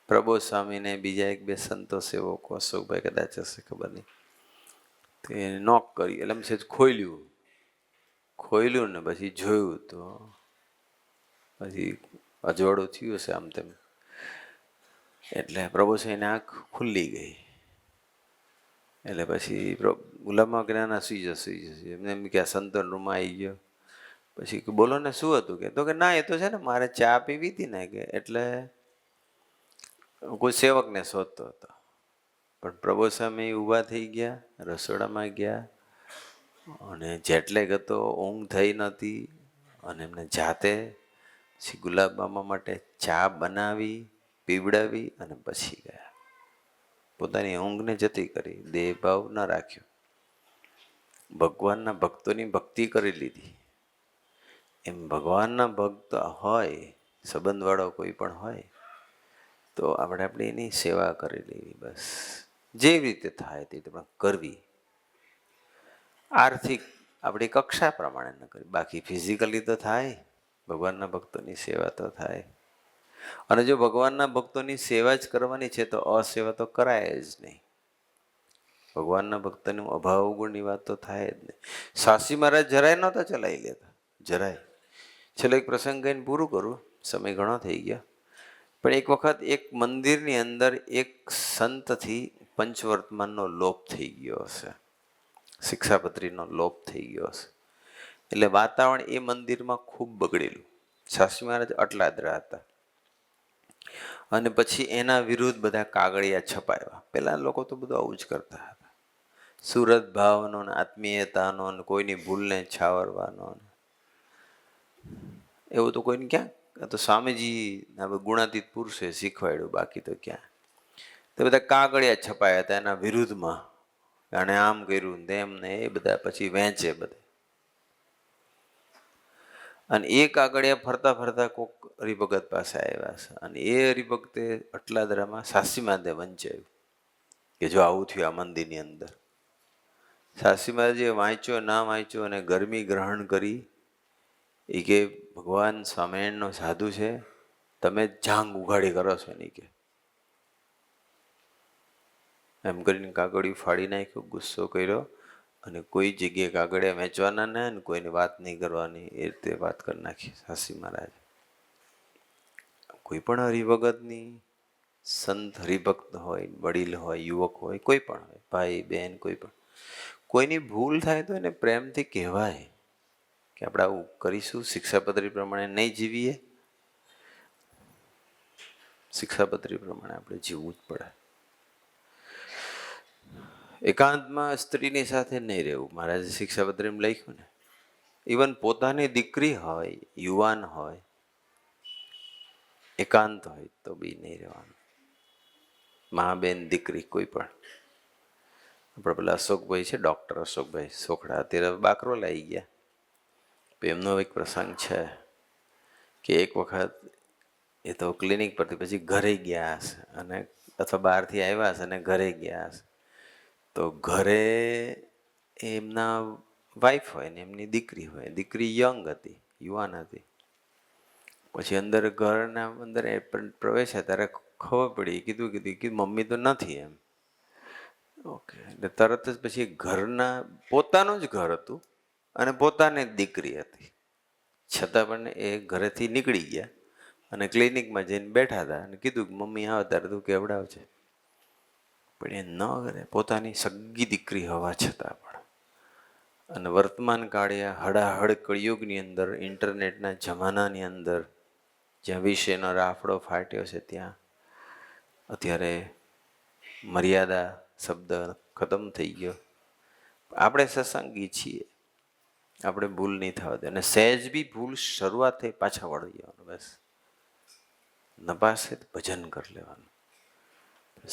પ્રબોધ સ્વામીને બીજા એક બે સંતો સેવકો, અશોકભાઈ કદાચ હશે, ખબર નહીં, તે નોક કરી. એટલે એમ છે ખોલ્યું ને પછી જોયું તો પછી અજવાળું થયું હશે આમ તેમ. એટલે પ્રભુ સાહેબની આંખ ખુલ્લી ગઈ. એટલે પછી ગુલાબમાં કે ના સુઈ જશે એમને એમ કે આ સંતન રૂમમાં આવી ગયો. પછી બોલો ને શું હતું? કે તો કે ના એ તો છે ને મારે ચા પીવી હતી ને કે એટલે કોઈ સેવકને શોધતો હતો. પણ પ્રભુ સ્વામી ઊભા થઈ ગયા, રસોડામાં ગયા, અને જેટલેગ હતો, ઊંઘ થઈ નહોતી, અને એમને જાતે પછી ગુલાબમામા માટે ચા બનાવી, પીવડાવી અને પછી ગયા. પોતાની ઊંઘને જતી કરી, દેહભાવ ન રાખ્યો, ભગવાનના ભક્તોની ભક્તિ કરી લીધી. એમ ભગવાનના ભક્ત હોય, સંબંધવાળો કોઈ પણ હોય, તો આપણે એની સેવા કરી લેવી. બસ જેવી રીતે થાય તે પણ કરવી. આર્થિક આપણી કક્ષા પ્રમાણે ન કરવી, બાકી ફિઝિકલી તો થાય, ભગવાનના ભક્તોની સેવા તો થાય. અને જો ભગવાનના ભક્તોની સેવા જ કરવાની છે તો અસેવા તો કરાય જ નહીં. ભગવાનના ભક્તનું અભાવ ગુણની વાત તો થાય જ નહીં. સાસી મહારાજ જરાય નહોતા ચલાવી લેતા, જરાય. છેલ્લો એક પ્રસંગ કહીને પૂરું કરું, સમય ઘણો થઈ ગયો. પણ એક વખત એક મંદિરની અંદર એક સંતથી પંચવર્તમાનનો લોપ થઈ ગયો હશે, શિક્ષાપત્રીનો લોપ થઈ ગયો હશે. એટલે વાતાવરણ એ મંદિરમાં ખૂબ બગડેલું. સાસી મહારાજ અટલાદરા હતા. અને પછી એના વિરુદ્ધ બધા કાગળિયા છપાયા. પેલા લોકો તો બધું આવું જ કરતા હતા, સુરત ભાવનો ને આત્મીયતાનો ને કોઈની ભૂલને છાવરવાનો. એવું તો કોઈને ક્યાં, તો સ્વામીજી ગુણાતીત પુરુષે શીખવાડ્યું, બાકી તો ક્યાં. તે બધા કાગળિયા છપાયા હતા એના વિરુદ્ધમાં, અને આમ કર્યું તેમ ને એ બધા પછી વેચે બધા. અને એ કાગળિયા ફરતા ફરતા કોક હરિભગત પાસે આવ્યા છે, અને એ હરિભક્તે અટલાદરામાં સાસીમાદે વંચાયું કે જો આવું થયું આ મંદિરની અંદર. સાસીમાદે વાંચ્યો ના વાંચ્યો અને ગરમી ગ્રહણ કરી. એ કે ભગવાન સ્વામિનારાયણનો સાધુ છે, તમે જાંગ ઉઘાડી કરો છો ને કે એમ કરીને કાગળિયું ફાડી નાખ્યું, ગુસ્સો કર્યો, અને કોઈ જગ્યાએ કાગળિયા વેચવાના ને કોઈની વાત નહીં કરવાની, એ રીતે વાત કરી નાખી સાસી મહારાજ. કોઈ પણ હરિભગતની, સંત હરિભક્ત હોય, વડીલ હોય, યુવક હોય, કોઈ પણ હોય, ભાઈ બહેન, કોઈ પણ, કોઈની ભૂલ થાય તો એને પ્રેમથી કહેવાય કે આપણે આવું કરીશું, શિક્ષાપત્રી પ્રમાણે નહીં જીવીએ. શિક્ષાપત્રી પ્રમાણે આપણે જીવવું જ પડે. એકાંતમાં સ્ત્રીની સાથે નહીં રહેવું, મહારાજે શિક્ષાપત્રીમાં લખ્યું ને. ઇવન પોતાની દીકરી હોય, યુવાન હોય, એકાંત હોય તો બી નહીં રહેવાનું. મા બેન દીકરી કોઈ પણ. આપણે પેલા અશોકભાઈ છે, ડૉક્ટર અશોકભાઈ સોખડા, અત્યારે બાકરો લાવી ગયા. એમનો એક પ્રસંગ છે કે એક વખત એ તો ક્લિનિક પરથી પછી ઘરે ગયા હશે, અને અથવા બહારથી આવ્યા હશે અને ઘરે ગયા હશે. તો ઘરે એમના વાઈફ હોય ને એમની દીકરી હોય. દીકરી યંગ હતી, યુવાન હતી. પછી અંદર ઘરના અંદર એ પ્રવેશ્યા ત્યારે ખબર પડી, કીધું કે મમ્મી તો નથી એમ. ઓકે, એટલે તરત જ પછી ઘરના, પોતાનું જ ઘર હતું અને પોતાની જ દીકરી હતી, છતાં પણ એ ઘરેથી નીકળી ગયા અને ક્લિનિકમાં જઈને બેઠા હતા અને કીધું કે મમ્મી આવે ત્યારે તું કેવડાવજે. પણ એ ન કરે, પોતાની સગી દીકરી હોવા છતાં પણ. અને વર્તમાન કાળે હડાહડ કળિયુગની અંદર, ઇન્ટરનેટના જમાનાની અંદર, જ્યાં વિષયનો રાફડો ફાટ્યો છે, ત્યાં અત્યારે મર્યાદા શબ્દ ખતમ થઈ ગયો. આપણે સત્સંગી છીએ, આપણે ભૂલ નહીં થવા દે, અને સહેજ બી ભૂલ શરૂઆત થઈ પાછા વળી જવાનું. બસ નપાશે ભજન કરી લેવાનું,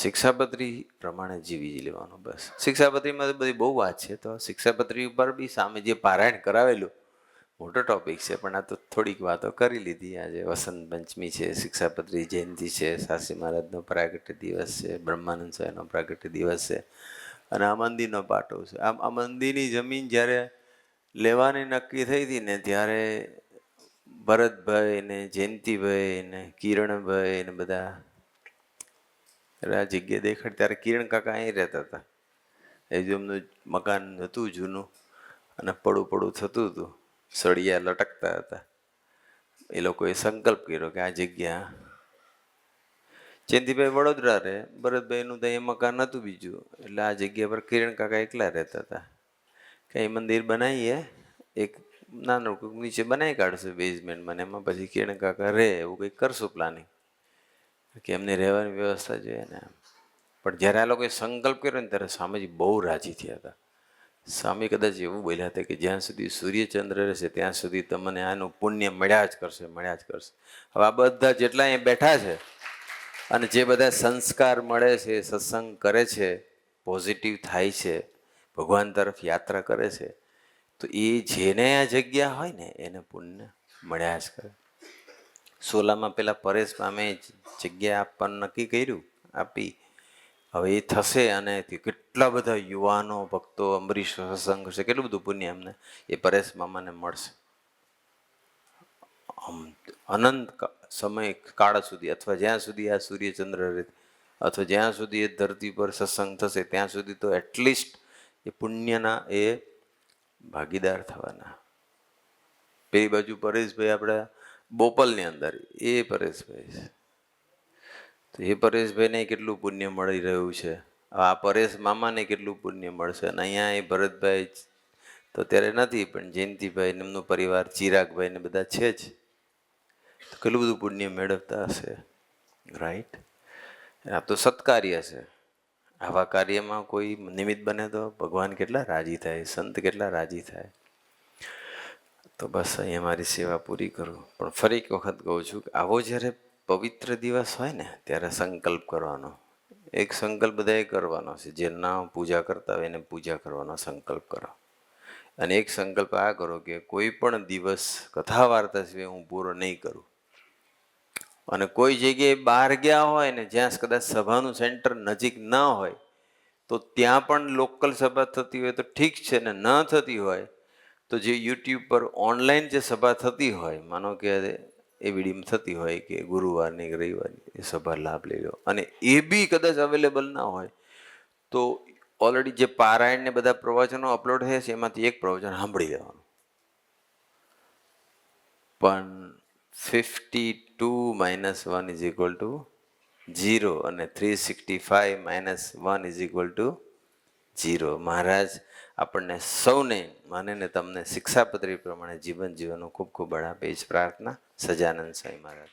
શિક્ષાપત્રી પ્રમાણે જીવી લેવાનું. બસ શિક્ષાપત્રીમાં બધી બહુ વાત છે, તો શિક્ષાપત્રી ઉપર બી સામે જે પારાયણ કરાવેલું મોટો ટોપિક છે, પણ આ તો થોડીક વાતો કરી લીધી. આજે વસંત પંચમી છે, શિક્ષાપત્રી જયંતિ છે, શાસ્ત્રી મહારાજનો પ્રાગટ્ય દિવસ છે, બ્રહ્માનંદ સ્વામીનો પ્રાગટ્ય દિવસ છે, અને આ મંદિરનો પાટો છે. આ મંદિરની જમીન જ્યારે લેવાની નક્કી થઈ હતી ને, ત્યારે ભરતભાઈ ને જયંતિભાઈ ને કિરણભાઈ ને બધા આ જગ્યા દેખાડી. ત્યારે કિરણ કાકા અહીં રહેતા હતા. એ જો એમનું મકાન હતું જૂનું, અને પડું પડું થતું હતું, સળિયા લટકતા હતા. એ લોકોએ સંકલ્પ કર્યો કે આ જગ્યા, જયંતિભાઈ વડોદરા રહે, ભરતભાઈનું તો અહીંયા મકાન હતું બીજું, એટલે આ જગ્યા પર કિરણ કાકા એકલા રહેતા હતા. કંઈ મંદિર બનાવીએ, એક નાનું નીચે બનાવી કાઢશું બેઝમેન્ટમાં, એમાં પછી કિરણ કાકા રહે એવું કંઈક કરશું પ્લાનિંગ, કે એમને રહેવાની વ્યવસ્થા જોઈએ ને. પણ જ્યારે આ લોકોએ સંકલ્પ કર્યો ને, ત્યારે સ્વામીજી બહુ રાજી થયા હતા. સ્વામી કદાચ એવું બોલ્યા હતા કે જ્યાં સુધી સૂર્યચંદ્ર રહેશે ત્યાં સુધી તમને આનું પુણ્ય મળ્યા જ કરશે, મળ્યા જ કરશે. હવે આ બધા જેટલા અહીંયા બેઠા છે અને જે બધા સંસ્કાર મળે છે, સત્સંગ કરે છે, પોઝિટિવ થાય છે, ભગવાન તરફ યાત્રા કરે છે, તો એ જેને આ જગ્યા હોય ને એને પુણ્ય મળ્યા જ કરે. સોલામાં પેલા પરેશ પામે જગ્યા આપવાનું નક્કી કર્યું, આપી. હવે એ થશે, અને કેટલા બધા યુવાનો ભક્તો અંબરીશ સત્સંગ કરશે, કેટલું બધું પુણ્ય એમને એ પરેશ મામાને મળશે. અનંત સમય કાળ સુધી, અથવા જ્યાં સુધી આ સૂર્યચંદ્ર રહે, અથવા જ્યાં સુધી એ ધરતી પર સત્સંગ થશે, ત્યાં સુધી તો એટલીસ્ટ એ પુણ્યના એ ભાગીદાર થવાના. પેલી બાજુ પરેશભાઈ આપણા બોપલની અંદર, એ પરેશભાઈ છે, તો એ પરેશભાઈને કેટલું પુણ્ય મળી રહ્યું છે. આ પરેશ મામાને કેટલું પુણ્ય મળશે. અને અહીંયા એ ભરતભાઈ તો અત્યારે નથી, પણ જયંતિભાઈ ને એમનો પરિવાર, ચિરાગભાઈ ને બધા છે જ, તો કેટલું બધું પુણ્ય મેળવતા હશે. રાઈટ? આ તો સત્કાર્ય છે. આવા કાર્યમાં કોઈ નિમિત્ત બને તો ભગવાન કેટલા રાજી થાય, સંત કેટલા રાજી થાય. તો બસ અહીંયા મારી સેવા પૂરી કરું. પણ ફરી એક વખત કહું છું કે આવો જ્યારે પવિત્ર દિવસ હોય ને, ત્યારે સંકલ્પ કરવાનો. એક સંકલ્પ બધાએ કરવાનો છે, જે ના પૂજા કરતા હોય એને પૂજા કરવાનો સંકલ્પ કરો. અને એક સંકલ્પ આ કરો કે કોઈ પણ દિવસ કથા વાર્તા સિવાય હું પૂરો નહીં કરું. અને કોઈ જગ્યાએ બહાર ગયા હોય ને, જ્યાં કદાચ સભાનું સેન્ટર નજીક ન હોય, તો ત્યાં પણ લોકલ સભા થતી હોય તો ઠીક છે, ને ન થતી હોય તો જે યુટ્યુબ પર ઓનલાઈન જે સભા થતી હોય, માનો કે એ વિડીમ થતી હોય કે ગુરુવારની કે રવિવારની, એ સભા લાભ લઈ લો. અને એ બી કદાચ અવેલેબલ ના હોય તો ઓલરેડી જે પારાયણ ને બધા પ્રવચનો અપલોડ થયા છે એમાંથી એક પ્રવચન સાંભળી લેવાનું. પણ 52 - 1 = 0 અને 365 - 1 = 0. મહારાજ આપણને સૌને, મને ને તમને શિક્ષાપત્રી પ્રમાણે જીવન જીવવાનો ખૂબ ખૂબ બળ આપે. પ્રાર્થના સજાનંદ સ્વામી મહારાજ.